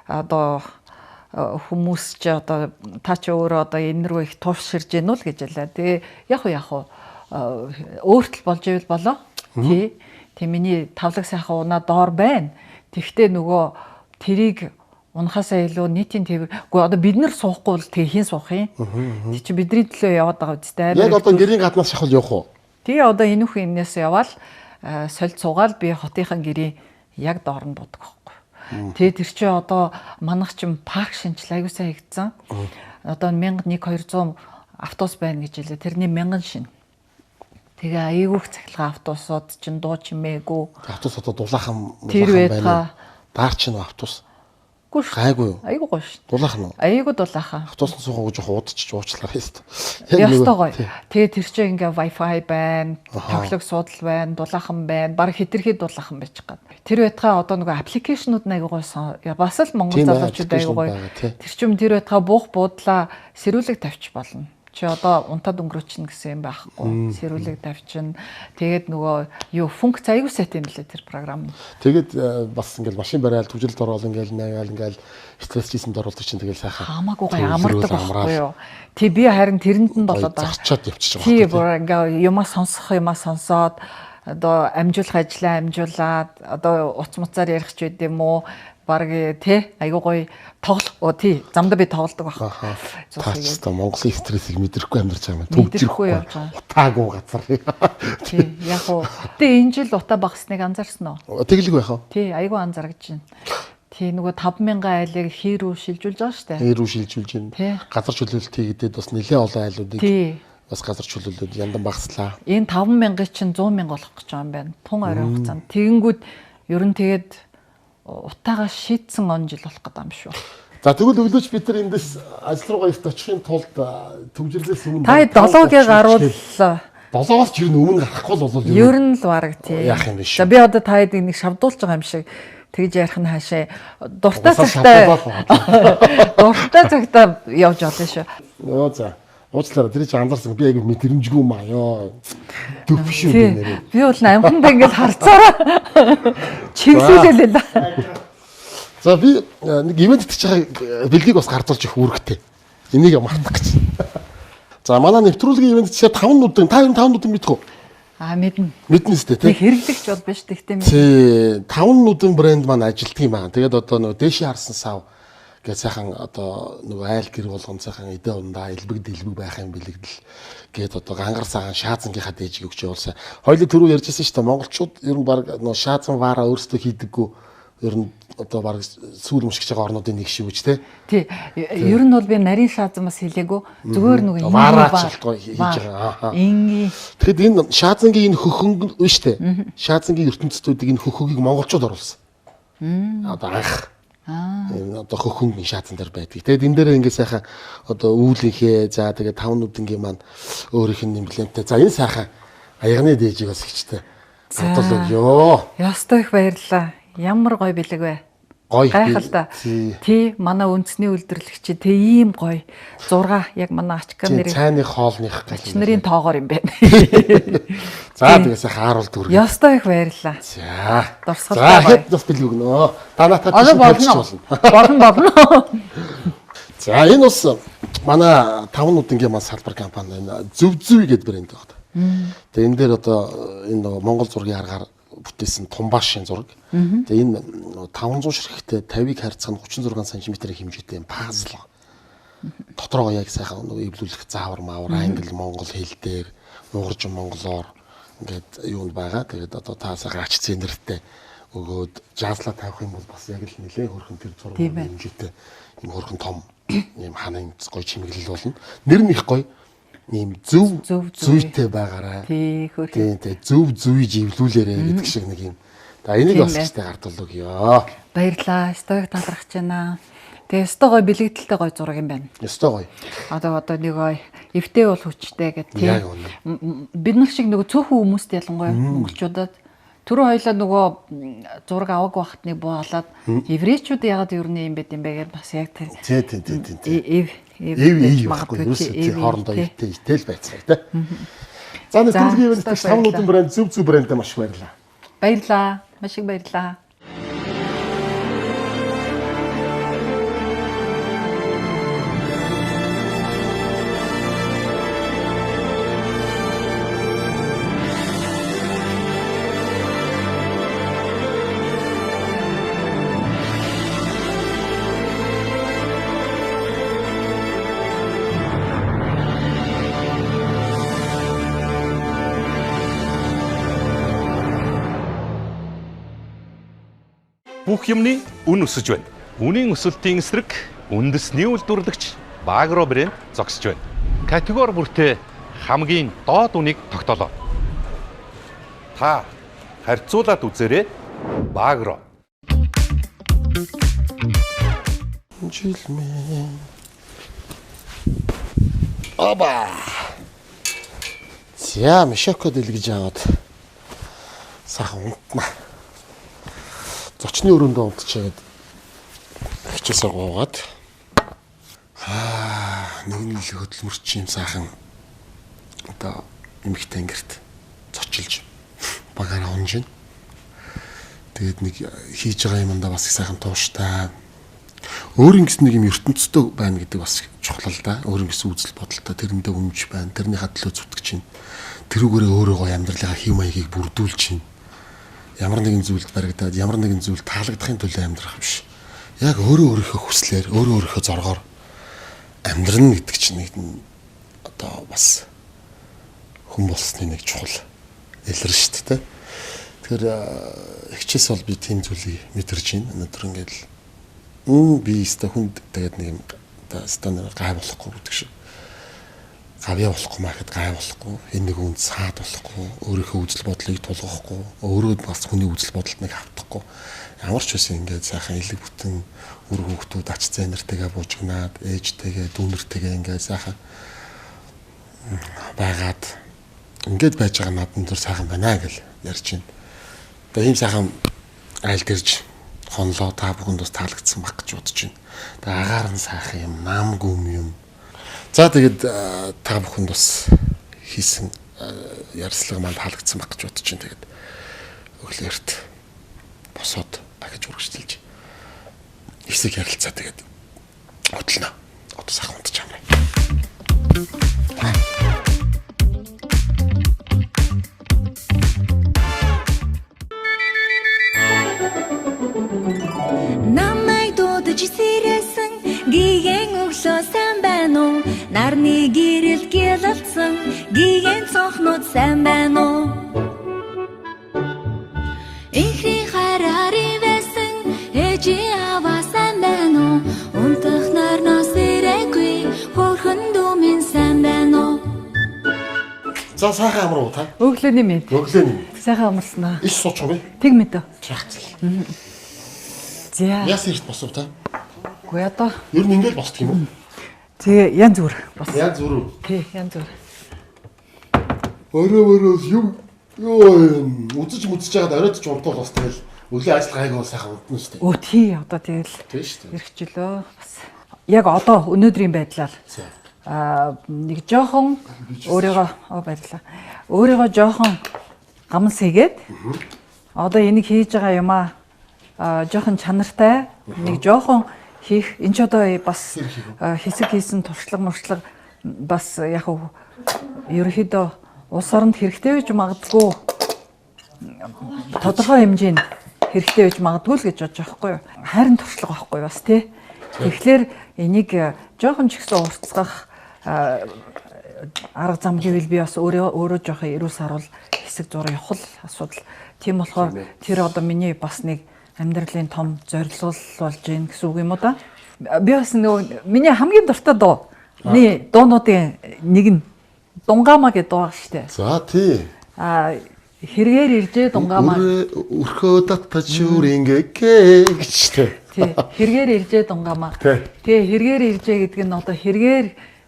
одоо хүмүүс ч одоо та ч өөрөө одоо энэ рүү их тууширж гэнэ үү гэж ялаа. Тэгээ яг уу өөртөл болж ивэл болоо. Тий миний тавлаг сайхан унаа доор байна. Тэгвэл нөгөө тэрийг унахаасаа илүү нийтийн тээвэргүй одоо бид нар суухгүй бол тэгээ хин суух юм. Тий чи бидний төлөө яваад байгаа үстэй. Яг одоо гэрийн гаднаас шахал явах уу? Тэгээ одоо энүүх юмнаас яваал сольд суугаал би хотынхан гэрийн яг доор нь буудаг байхгүй. Тэгээ тэр чи одоо манайх ч парк шинжил аягүй сайн хийгдсэн. Одоо 1200 автобус байна гэж хэлээ. Тэрний 1000 шин. Тэгээ аягүй цахилгаан автобусууд чинь дуу чимээгүй. Автобус одоо дулаахан байна. Даар чинь автобус. Гайгүй юу? Аягүй гоё шүү. Дулаахан уу? Аягүй дулаахан. Автобусны суугаа жоох удчих уучлаарай хэвээр. Ястаа гоё. Тэгээ тэр чинь ингээ Wi-Fi байна, тоглох суудал байна, дулаахан байна. Бараг хитрхи дулаахан байж гад. Тэр байтгаа одоо нөгөө аппликейшнууд аягүй гоё. Бас л Монгол залуучууд аягүй гоё. Тэр чинь тэр байтгаа буух буудлаа сэрүүлэг тавьчих болно. Чи одоо унтаад өнгөрөөчнө гэсэн юм байхгүй. Сэрүүлэг тавьчин. Тэгээд нөгөө юу функц аягүй сайт юм лээ тэр програм. Тэгээд бас ингээл машин барайл төвжилд ороод ингээл наваал ингээл стресс хийсэнд оруулдаг чинь тэгэл сайхан. Хамаагүй гоё амардаг байхгүй юу. Тэг би харин тэрэнд нь болоод зарчаад явчих жоох. Тий бүр ингээ юмаа сонсоод одоо амжуулах ажлаа амжуулаад одоо уц муцаар ярих ч байд юм уу. Бараг тий айгуу гоё тоглох тий замдаа би тоглодог баг. Таачтай Монголын стрессийг мэдрэхгүй амьдарч байгаа юм. Мэдрэхгүй явж байгаа. Утаагүй газар. Тий яг уу. Тэгээ энэ жил утаа багсныг анзаарсан уу? Тэглэг байх уу? Тий айгуу анзаарч байна. Тий нөгөө 5000 айлыг хий рүү шилжүүлж байгаа штэ. Хий рүү шилжүүлж байна. Газар чөлөөлөлт хийгээд бас нэлээд олон айлуудыг бас газар чөлөөлөд яндан багслаа. Энэ 5,000-ыг чинь 100,000 болох гэж байгаа юм байна. Тун орой хугацаанд. Тэгэнгүүт ер нь тэгээд утаагаа шийдсэн он жил болох гэдэг юм шүү. За тэгвэл өглөөч бид нар эндээс ажил руугаа эрт очихын тулд төвжирлээс өмнө Та 7-ыг гарууллаа. 7-оос ч ер нь өмнө гарахгүй бол Ер нь л бараг тий. Яах юм бэ шүү. За би одоо та хэдийг нэг шавдуулж байгаа юм шиг тэгж ярих нь хаашаа дуртай цагтаа дуртай цагтаа явж олно шүү. Оо за. Уучлаарай тэр чинь анзаарсан би яг мэдрэмжгүй маа ёо. Төв шүү Тий. нэрээ. Би бол амхандаа ингэж харцаараа чивсүүлээ л. За би нэг ивент идэж байгаа бэлгийг бас гардуулж их үүрэгтэй. Энийг мартах гэж. За манай нэвтрүүлгийн ивент чинь 5 нуудын та 5 нуудын мэдэх үү? Мэднэ. Мэднэ сте Тэг тий. хэрэглэгч бол биш тэгтээ мэднэ. Тий 5 нуудын брэнд маань ажилтг юм аа. Тэгээд одоо нөгөө дээшээ харсан сав гэж сайхан одоо нөгөө айл гэр болгон сайхан эдэ ундаа элбэг дэлбэг байх юм бэлэгдэл гээд одоо гангар сагаан шаазангийнхаа дээжиг өгч явуулсан. Хоёул түрүү ярьжсэн шүү дээ. Монголчууд ер нь баг нөгөө шаазан ваараа өөрсдөө хийдэггүй. Ер нь одоо баг сүүл өмшгөж байгаа орнуудын нэг шиг үуч те. Тий. Ер нь бол би нарийн шаазан бас хэлээгүй. Зүгээр нөгөө Ваараачлалт хийж байгаа. Инги. Тэгэхэд энэ шаазангийн энэ хөхөнгө биш те. Шаазангийн ертөнцийн энэ хөхөгийг монголчууд оруулсан. Одоо анх энэ одоо хөхөнгөний шаазан дээр байдаг. Тэгээд энэ дээр ингээ сайхан одоо үүлийнхээ за тэгээд тавнуудынгийн маань өөрийнх нь эмблемтэй. За энэ сайхан аягны дээжийг бас ихчтэй. Хадвал ёо. Ястай их баярлаа. Ямар гоё бэлэг вэ? Гоё. Гайхалтай. Тий, манай үндэсний үйлдвэрлэгч тий ийм гоё 6 яг манай ачка нэрийн Цайны хоолных ач нарын тоогоор юм байна. За тэгээс хааруулт үргэ. Ястай их баярлаа. За. Дурсгалтай За гоё. хэд бас бэлэг өгнө. Та натад Одоо болно. Болно. За энэ бас манай 5 нуудынгийн маань салбар компани энэ зөв гэдэг брэнд байна. Тэгээ энэ дээр одоо энэ нөгөө Монгол зургийн аргаар бүтээсэн тумбаашийн зураг. Тэгээ энэ 500 ширхэгтэй 50-ыг харьцах нь 36 см-ийн хэмжээтэй юм пазл. Дотороо яг сайхан нөгөө эвлүүлэх заавар маавар англи монгол хэл дээр нууржин монголоор ингээд юунд байгаа. Тэгээд одоо та сайхан ач зэнэртэй өгөөд жазлаа тавих юм бол бас яг л нэлээд хөрхөн тэр зураг хэмжээтэй юм хөрхөн том юм ханын гоё чимэглэл болно. Нэр нь их гоё. Ийм зөв зүйтэй байгаарай. Тий, хөрхөн. Тийм зөв зүйж эвлүүлээрэ гэдэг шиг нэг юм. За энийг бас ихтэй гардуулдаг ёо. Баярлаа. Стойг талархаж байна. Тэгээ өстой гоё бэлэгдэлтэй гоё зураг юм байна. Өстой гоё. Одоо нэг гоё эвтэй бол хүчтэй гэдэг тий. Яг үнэ. Бид нар шиг нөгөө цөөхөн хүмүүст ялангуяа монголчуудад түрүү хоёлаа нөгөө зураг аваагүй байхад нэг боолоод еврейчүүд ягаад ер нь юм бэ гэдээ бас яг Тийм. эв магадгүй юусе хоорондоо итэл байцгаая те. За нэвтрүүлгийн ивент 5 нуудын брэнд зөв брэндээ маш баярлалаа. Баярлаа. Маш их баярлаа. Бүх юмны үн өсөж байна. Үнийн өсөлтийн эсрэг үндэсний үйлдвэрлэгч Багро брэнд зогсож байна. Категори бүртээ хамгийн доод үнийг тогтоолоо. Та харьцуулаад үзээрэй. Багро. Жилмэн. Аба. За мишоко дэлгэж аваад сайхан унтна. Зочны өрөөндөө унтчихээд хичээсээ гоогаад нэг л хөдөлмөрч юм сайхан одоо эмэгтэй ангирт зочилж багаараа унж байна. Тэгээд нэг хийж байгаа юмдаа бас их сайхан тууштай. Өөрийн гэсэн нэг юм ертөнцтэй байна гэдэг бас чухал л да. Өөрийн гэсэн үзэл бодолтой тэрэндээ өмж байна. Тэрний хадлаа зүтгэж чинь тэрүүгээрээ өөрөө гоё амьдралынхаа хэв маягийг бүрдүүлж чинь ямар нэгэн зүйлд баригдаад ямар нэгэн зүйл таалагдахын төлөө амьдрах биш. Яг өөрийнхөө хүслээр өөрийнхөө зоргоор амьдрна гэдэг чинь нэг одоо бас хүн болсны нэг чухал илэр шүү дээ. Тэгэхээр хичээс бол би тийм зүйлийг мэдэрч байна. Өнөөдөр ингээл би өстө хүнд тэгээд нэг юм одоо стандарт гай болохгүй гэдэг шиг. гавьяа болохгүй маяг гай болохгүй энэ нэг үнд саад болохгүй өөрийнхөө үзэл бодлыг тулгахгүй өөрөө бас хүний үзэл бодолд нэг хавтахгүй ямар ч байсан ингээд сайхан элэг бүтэн үр хүүхдүүд ач зээнэртэйгээ буужгнаад ээжтэйгээ дүүнэртэйгээ ингээд сайхан байгаад ингээд байж байгаа надад зүр сайхан байна гэж ярьж байна. Тэгээ ийм сайхан айл дэрж хонлоо та бүхэнд бас таалагдсан баг гэж бодож байна. Тэгээ агаар нь сайхан юм, нам гүм юм. За тэгээд та бүхэнд бас хийсэн ярьслага маань таалагдсан баг гэж бодож байна. Тэгээд өглөөрт босоод дахиж үргэлжлүүлж хэсэг ярилцаа тэгээд хөдлөнө. Одоо сайхан унтж амраа. Намайг дуудаж сэрээсэн гиген өглөө сайн байна уу? Нарны гэрэл гялалцсан гиген цонхнууд сайн байна уу? Ихний хараари байсан ээжи аваа сайн байна уу? Унтах нарнаас ирээгүй хөрхөн дүүмэн сайн байна уу? За сайхан амруу та. Өглөөний мэд. Өглөөний. Сайхан амарсан аа. Иш сууч уу? Тэг мэдээ. Чагцл. За. Яс ирт босов та. Үгүй одоо. Ер нь ингээд босдг юм уу? Тэгээ янз бүр бас. Яа зүрүү. Тий, янз бүр. Өрөө юм. Йоо үзэж байгаа оройд ч унтвал бас тэгэл өглөө ажил гайгүй сайхан унтна шүү дээ. Өө тий одоо тэгэл Тийм шүү дээ. эрхчлөө бас. Яг одоо өнөөдрийн байдлаар нэг жоохон өөрийгөө баярлаа. Өөрийгөө жоохон гамс хийгээд одоо энийг хийж байгаа юмаа жоохон чанартай нэг жоохон хийх энэ ч одоо бас хэсэг хийсэн туршлага бас яг ерөөхдөө улс оронд хэрэгтэй байж магадгүй тодорхой хэмжээнд хэрэгтэй байж магадгүй л гэж бодож байгаа байхгүй юу? Хайрын туршлага байхгүй бас тий. Тэгэхээр энийг жоохон ч ихсэн уртцгах арга зам гэвэл би бас өөрөө жоохон эрүүл сарвал хэсэг зураг явах асуудал. Тийм болохоор тэр одоо миний бас нэг амьдралын том зорилго болж гин гэсэн үг юм уу да? Би бас нөгөө миний хамгийн дуртай дуу. Миний дуунуудын нэг нь Дунгама гэдэг дуу шүү дээ. За тий. Хэрэгээр иржээ Дунгама. Өрхөө татаж үрингээ гэж тий. Тий. Хэрэгээр иржээ Дунгама. Тэгээ хэрэгээр иржээ гэдэг нь одоо хэрэгээр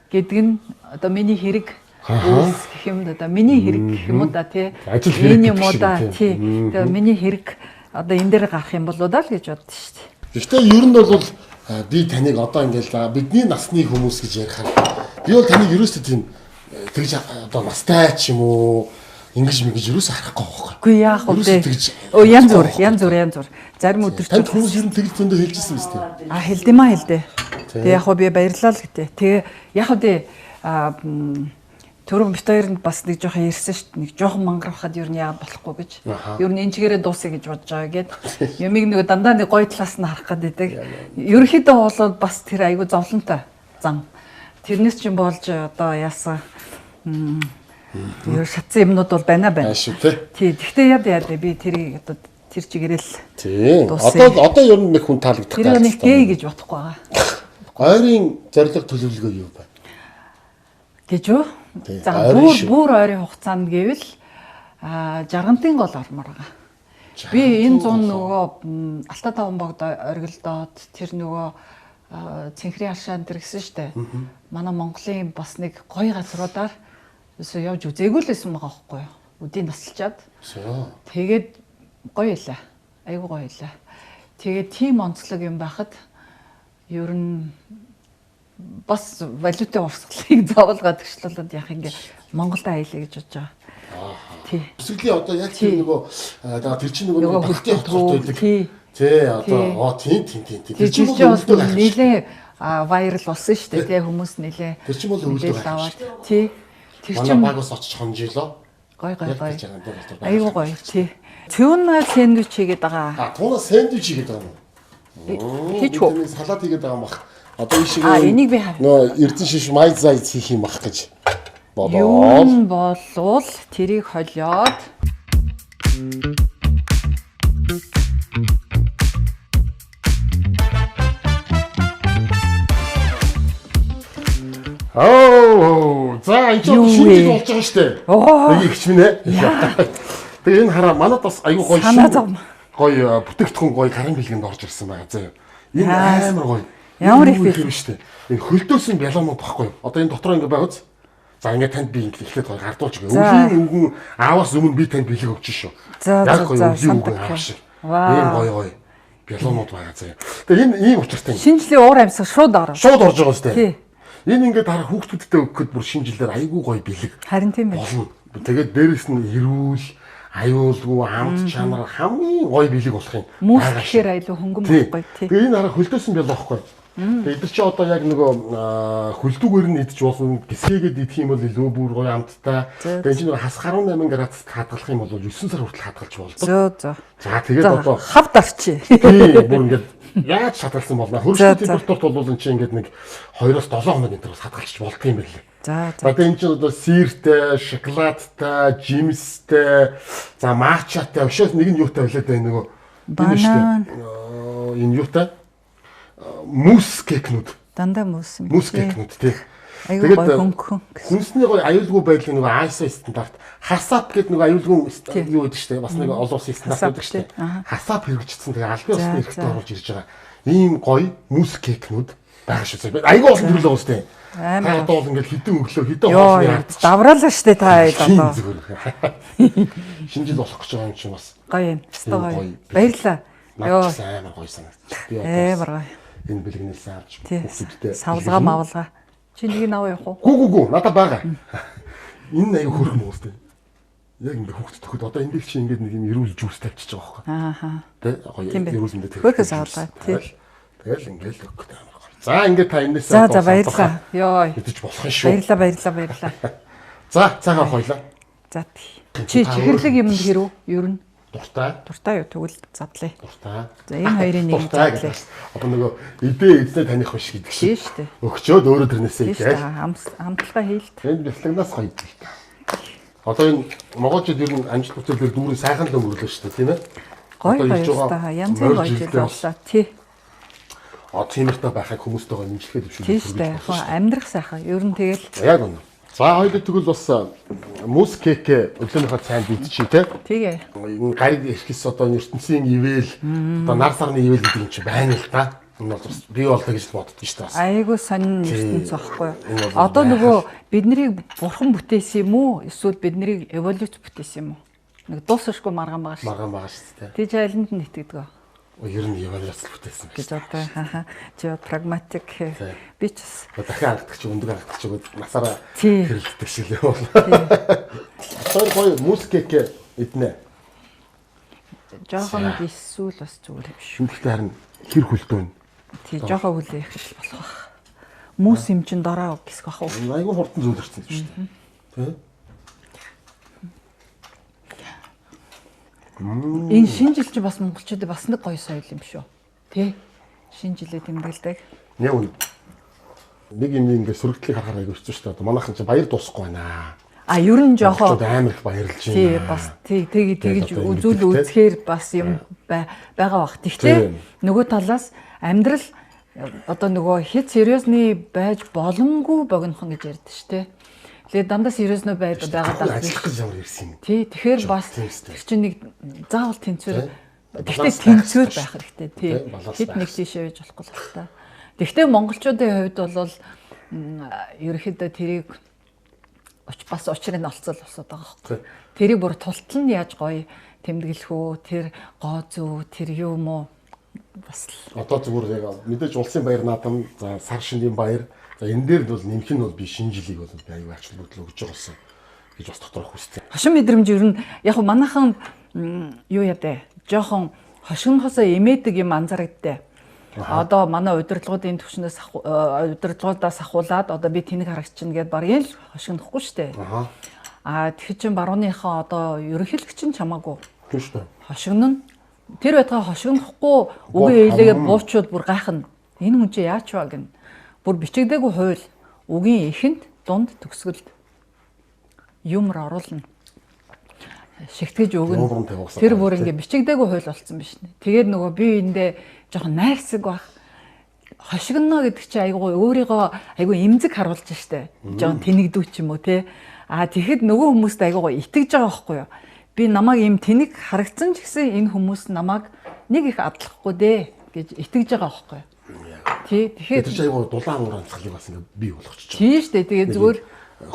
гэдэг нь одоо миний хэрэг үүс гэх юм да. Миний хэрэг гэх юм уу да тий. Энэ юм уу да тий. Тэгээ миний хэрэг одоо энэ дээр гарах юм болоо да л гэж боддоо шүү дээ. Гэхдээ ер нь бол би таныг одоо ингээл бидний насны хүмүүс гэж ярихаар би бол таныг ерөөсөө тийм тэгж одоо настай ч юм уу ингэж ерөөсөө харахгүй байхгүй. Үгүй яах вэ? Янз бүр. Зарим өдөр танд хүмүүс ер нь тэгж зөндөө хэлжсэн биз дээ. Хэлдэ. Тэгээ яг би баярлалаа л гэдэг. Тэгээ яг түрүүн бит хоёрнд бас нэг жоохон ярьсан шүү дээ. Нэг жоохон мангарахад ер нь яа болохгүй гэж. Ер нь энэ чигээрээ дуусъя гэж бодож байгаа гээд ямиг нэг дандаа нэг гоё талаас нь харах гэдэг. Ерөнхийдөө болоод бас тэр айгүй зовлонтой зам. Тэрнээс чинь болж одоо яасан ер шатсан юмнууд бол байна. Шүү тий. Тий. Гэхдээ яа би тэрийг одоо тэр чигээрээ л. Тий. Одоо ер нь нэг хүн таалагдах гэх. Тэр нэг гээ гэж бодохгүй байгаа. Ойрын зорилго төлөвлөгөө юу байна? Гэж үү? За бүр ойрын хугацаанд гэвэл жаргантын гол ормоор байгаа. Би энэ 100 нөгөө Алтай таван богд оргилдоод тэр нөгөө цэнхрийн алшаан тэр гэсэн штэ. Манай Монголын бас нэг гоё газруудаар явж үзээгүй л байсан байгаа байхгүй юу? Үдийн насалчаад. Тэгээд гоё илаа. Айгуу гоё илаа. Тэгээд тийм онцлог юм байхад ер нь бас валютын урсгалыг зовлоод төгслөлөд яах ингээ Монголд аялаа гэж бодож байгаа. Тий. Эсвэл одоо яг тийм нөгөө тэр чинь нөгөө хөлтэй тохиолдол байдаг. Тий одоо тийм. Тэр чинь бол нэлээ вайрал болсон шүү дээ. Тий хүмүүс нэлээ. Тэр чинь бол өвлөд аваад. Тий. Тэр чинь баг ус очиж хонжилоо. Гой. Аюу гоё. Тий. Тuna сэндвич хийгээд байгаа. Тuna сэндвич хийгээд байгаа юм. Хийч үү? Салат хийгээд байгаа юм бах. Одоо ийшээ энийг би хав. Нөө эрдэн шиш майзайз хийх юм бах гэж бодоод. Юм болвол тэрийг холиод За энэ чинь шинэ жил болж байгаа шүү дээ. Нэг ихч минь ээ. Тэгээ энэ хараа манад бас аюу гоё гоё бүтээгдэхүүн гоё харин бэлгэнд орж ирсэн байгаа заа. Энэ амар гоё. Ямар их юм шүү дээ. Энэ хөлдөөсөн бялонууд багхгүй. Одоо энэ дотор ингэ байгааз. За ингэ танд би ингэ эхлээд гардуулж өгөө. Өвлийн өвгөн ааваас өмнө би танд бэлэг өгч шүү. Яг гоё өвлийн өвгөн аав шиг. Ийм гоё бялонууд байгаа заа. Тэгээ энэ ийм учиртай. Шинжлэх уур амьсгал шууд орно. Шууд орж байгаа шүү дээ. Энэ ингээд хараа хүүхдүүдтэй өгөхөд бүр шинэ жилээр айгүй гоё бэлэг. Харин тийм байх. Тэгээд дээрэс нь эрүүл, аюулгүй, хамт чанар хамгийн гоё бэлэг болох юм. Мөс гэхээр аюул хөнгөн байхгүй тий. Тэгээ энэ хараа хөлдөөсөн бялаа байхгүй. Тэгээд эдгээр чи одоо яг нөгөө хөлдүүгээр нь идэж болно, гисгээгээд идэх юм бол илүү бүр гоё амттай. Тэгээд чи нөгөө хас 18 градуст хадгалах юм бол 9 сар хүртэл хадгалж болдог. Зөө. За тэгээд одоо хавд арчи. Тий, бүр ингээд яаж шатгалсан болно. Хөршийн температурт бол энэ чинь ингээд нэг 2-7 хоног энэ төр хадгалчих болдго юм байна. За. Одоо энэ чинь одоо сиртэй, шоколадтай, жимстэй, за матчатай, өшөөс нэг нь юутай байлаа да нөгөө банан. Энэ юутай? Мус кекнүүд. Дандаа мус юм. Мус кекнүүд тий. Аюул гоё хөнгөн. Хүнсний гоё аюулгүй байдлын нөгөө ISO стандарт. Хасап гэдэг нөгөө аюулгүй юу гэдэг чинь бас нэг олон улсын стандарт гэдэг чинь. Хасап хэрэгжчихсэн тэгээ албан ёсны эрхтээ оруулж ирж байгаа. Ийм гоё мус кекнүүд байгаа шүү. Аюул олон төрөл байгаа шүү. Та одоо бол ингээд хідэн өглөө хідэн хоолны ардч. Давраалаа штэ та одоо. Шинэ жил болох гэж байгаа юм чинь бас. Гоё юм. Өстой гоё. Баярлаа. Йоо амар гоё санагдчих. Би одоо энэ бэлгнээс авч хүүхдүүдтэй савлгаа мавлгаа. Чи нэг нь аваа явах уу? Гүү надад байгаа. Энэ аяг хөрх мөстэй. Яг ингээд хүүхд төхөд одоо энэ чи ингээд нэг юм эрүүл жүүс тавьчихж байгаа байхгүй. Ааха. Тэ гоё эрүүл мэндэ тавьчих. Хөрхөөс авлгаа тий. Тэгэл ингээд өгөх амар гоё. За ингээд та энэс За баярлаа. Йоо. Идэж болох юм шүү. Баярлаа. За цагаан хойлоо. За тий. Чи чихэрлэг юмд хэрв ер нь Дуртай юу тэгвэл задлаа. Дуртай. За энэ хоёрын нэг задлаа. Одоо нөгөө эдээ эзнээ таних биш гэдэг шиг. Тийм шүү дээ. Өгчөөд өөрөө тэрнээсээ идэх. Амталгаа хийлт. Энэ бэлтгэнээс гоё идэх. Одоо энэ монголчууд ер нь амжилт бүтээлээр дүүрэн сайхан л өнгөрлөө шүү дээ, тийм ээ? Гоё баярлалаа. Янз бүрийн гоё зүйл боллоо. Тий. Тиймэрхтэй байхыг хүмүүстэйгээ нэмжлэхэд өвшүүлж. Тийм шүү дээ. Амьдрах сайхан. Ер нь тэгэл. Яг үнэ. За хоёул тэгвэл бас мус кек өглөөнийхөө цайнд идчихье те. Тэгээ. Энэ гариг эрхээс одоо ертөнцийн ивэл одоо нар сарны ивэл гэдэг юм чи байна л да. Энэ бол бас бий болдог гэж боддоо шүү дээ. Айгуу сонин ертөнц байхгүй юу? Одоо нөгөө биднийг бурхан бүтээсэн юм уу? Эсвэл биднийг эволюц бүтээсэн юм уу? Нэг дуусахгүй маргаан байгаа шүү. Маргаан байгаа шүү дээ. Тэг чи айланд нь итгэдэг үү? Ер нь эволюц бүтээсэн гэж одоо чи прагматик би ч дахин хангалтч өндөг хангалтч өгөөд насаараа хэрэлддэг шиг л бол. Тэр гоё мус кек иднэ. Жохон бисүүл бас зүгээр юм шүү. Шүмхтэй харин хэр хөлдөө байна. Тий, жоохон хүлээх гэж болох. Мус юм чин дороо гисэх бах уу? Айгу хурдан зөөлөрсөн шүү дээ. Тэ? Энэ шинэ жил чи бас монголчуудад бас нэг гоё соёл юм шүү. Тэ? Шинэ жилээ тэмдэглэдэг. Яг үнэ. Нэг юм ингээд сөрөгдлийг харахаар айгу хэцүү шүү дээ. Манайхан чи баяр дуусахгүй байна. Ер нь жоохоо амар их баярлж байна. Тий, бас тэгж үзүүл үзэхээр бас юм байгаа бах. Тэгтээ нөгөө талаас амьдрал одоо нөгөө хэд сериусны байж боломгүй богинохон гэж ярьдэн шүү дээ. Тэгээ дандаа сериусноо байгаад байгаа ажиллах гэж ямар ирсэн юм. Тий, тэгэхээр бас тэр чинь нэг заавал тэнцвэр. Тэгтээ тэнцвэр байх хэрэгтэй тий. Хэд нэг тийшээ байж болохгүй л та. Тэгтээ монголчуудын хувьд бол ерөөхдөө тэрийг бас учрыг нь олцол болсод байгаа байхгүй. Тэрийг бүр тултал нь яаж гоё тэмдэглэх үү? Тэр гоо зүү, тэр юм уу? Бас одоо зүгээр яг мэдээж улсын баяр наадам, за сар шинийн баяр. За энэ дээр бол нэмэх нь бол би шинэ жилийг бол би аюу ач холбогдол өгж байгаа болсон гэж бас доторх хүсдэг. Хошин мэдрэмж ер нь яг манайхан юу ядаа? Жохон хошигнохосоо эмээдэг юм анзаарэгдээ. Одоо манай удирдлагуудын төвчнөөс удирдлагуудаас ахуулаад одоо би тэнэг харагчна гэдээ барыг л хошигнохгүй шүү дээ. Тэгэхээр чин барууныхаа одоо ерөнхийлөгч нь чамаагүй. Тийм шүү дээ. Хошигно нь тэр байтгаа хошигнохгүй үгээ ээлээгээд буучууд бүр гайхна. Энэ хүн чи яач вэ гэн. Бүр бичигдээгүй хууль үгийн эхэнд дунд төгсгөлд юмр оруулна. Шигтгэж өгнө. Тэр бүр ингээ бичигдээгүй хууль болцсон биш нэ. Тэгээд нөгөө би эндээ жоохон найрсаг баг. хошигно гэдэг чинь айгүй өөрийгөө айгүй эмзэг харуулж штэ. Жон тэнэгдүү ч юм уу те. Тэгэхэд нөгөө хүмүүст айгүй итгэж байгаа байхгүй юу? Би намайг ийм тэнэг харагдсан ч гэсэн энэ хүмүүс намайг нэг их адлахгүй дээ гэж итгэж байгаа байхгүй юу? Тий. Тэгэхээр тэр чинь айгүй дулаан уранцлыг бас ингээ бий болгочих. тий штэ. Тэгээ зүгээр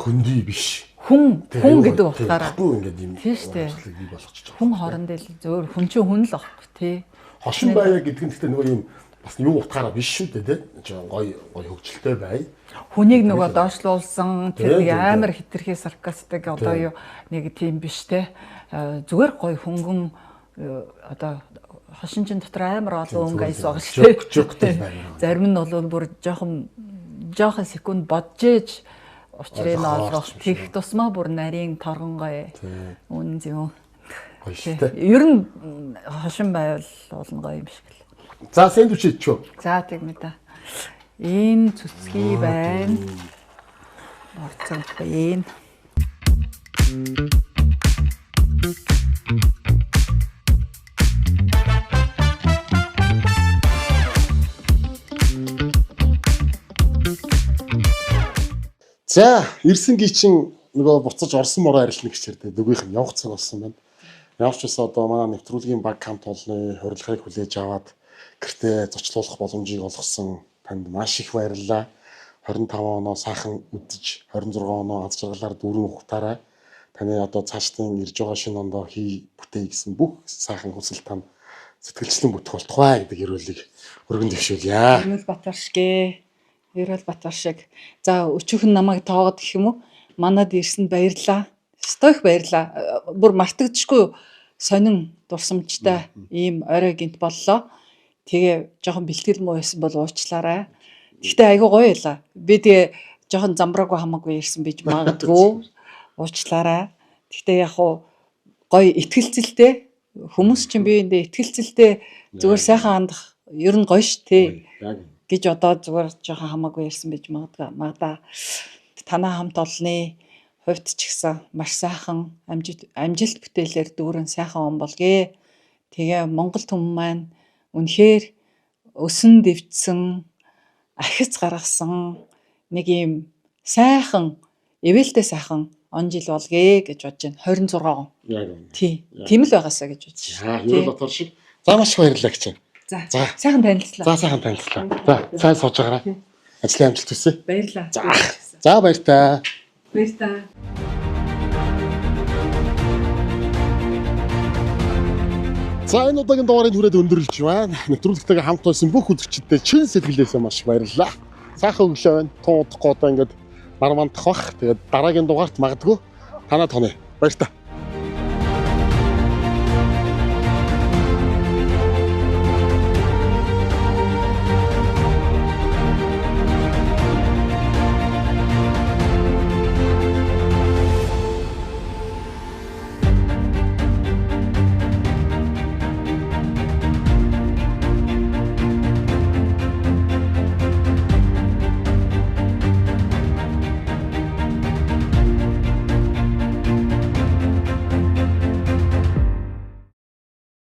хөндөй биш. хүн гэдэг утгаараа. Ингээ юм. Тий штэ. Бий болгочих. Хүн хоорондоо л зөвөр хүн чинь хүн л аахгүй тий. Хошин байя гэдэг нь гэхдээ нөгөө юм бас юу утгаараа биш шүү дээ тий. Гой хөгжилтэй бай. Хүнийг нөгөө доошлуулсан тэр нэг амар хитрхи саркастик одоо юу нэг тийм биш те. Зүгээр гой хөнгөн одоо хошинчин дотор амар олон өнгө айс байгаа шүү дээ. Зарим нь бол бүр жоохон секунд бодж ээж учрыг нь олгох тех тусмаа бүр нарийн торгонгой үн зэн. Ер нь хошин байвал болно гоё юм шиг л. За сэндвич идчихв. За тэгмээ да. Энэ цэцгий байна. Борцсон байна. За, ирсэн гичин нөгөө буцаж орсон мороо арилна гэж ярьдээ. Нөгөөх нь явах цаг болсон байна. Явж байсан одоо манай нэвтрүүлгийн баг хамт олонны хорилгыг хүлээж аваад гэртээ зочлуулах боломжийг олгосон танд маш их баярлалаа. 25 оноо сайхан үдэж 26 оноо аз жаргалаар дүүрэн ухтаарай. Таны одоо цаашдын ирж байгаа шинэ ондоо хий бүтээе гэсэн бүх сайхан хүсэл тань сэтгэлчлэн бүтэх болтугай гэдэг ерөөлийг өргөн дэвшүүлье. Ерөөл Батаршгэ. Ерөөл Батаршиг. За өчүүхэн намайг тоогод гэх юм уу? Манад ирсэнд баярлалаа. Стойх баярлалаа. Бүр мартагдчихгүй сонин дурсамжтай ийм орой гинт боллоо. Тэгээ жоохон бэлтгэл муу байсан бол уучлаарай. Гэхдээ айгүй гоё байлаа. Би тэгээ жоохон замбраагүй хамаагүй ирсэн биж магадгүй. Уучлаарай. Гэхдээ яг хуу гоё итгэлцэлтэй хүмүүс чинь биеиндээ итгэлцэлтэй зүгээр сайхан хандах ер нь гоё ш тээ гэж одоо зүгээр жоохон хамаагүй ирсэн биж магадаа. Танаа хамт олны хувьд ч гэсэн маш сайхан амжилт бүтээлээр дүүрэн сайхан он болгээ. Тэгээ Монгол түмэн маань үнэхээр өсөн дэвжсэн ахиц гаргасан нэг юм сайхан эвэлтэй сайхан он жил болгээ гэж бодож байна. 26 он. Яг. Тий. Тийм л байгаасаа гэж бодож байна. Ерөөл Батар шиг. За маш их баярлалаа гэж. За. Сайхан танилцлаа. За сайхан танилцлаа. За сайн сууж байгаарай. Ажлын амжилт хүсье. Баярлалаа. За баяр та. Баяр та. За энэ удаагийн дугаарыг хүрээд өндөрлөж байна. Нэвтрүүлэгтэйгээ хамт байсан бүх үзэгчдэд чин сэтгэлээсээ маш баярлалаа. Сайхан өглөө байна. Тун удахгүй одоо ингээд нар мандах бах. Тэгээд дараагийн дугаарт магадгүй танаа тоны. Баяр та.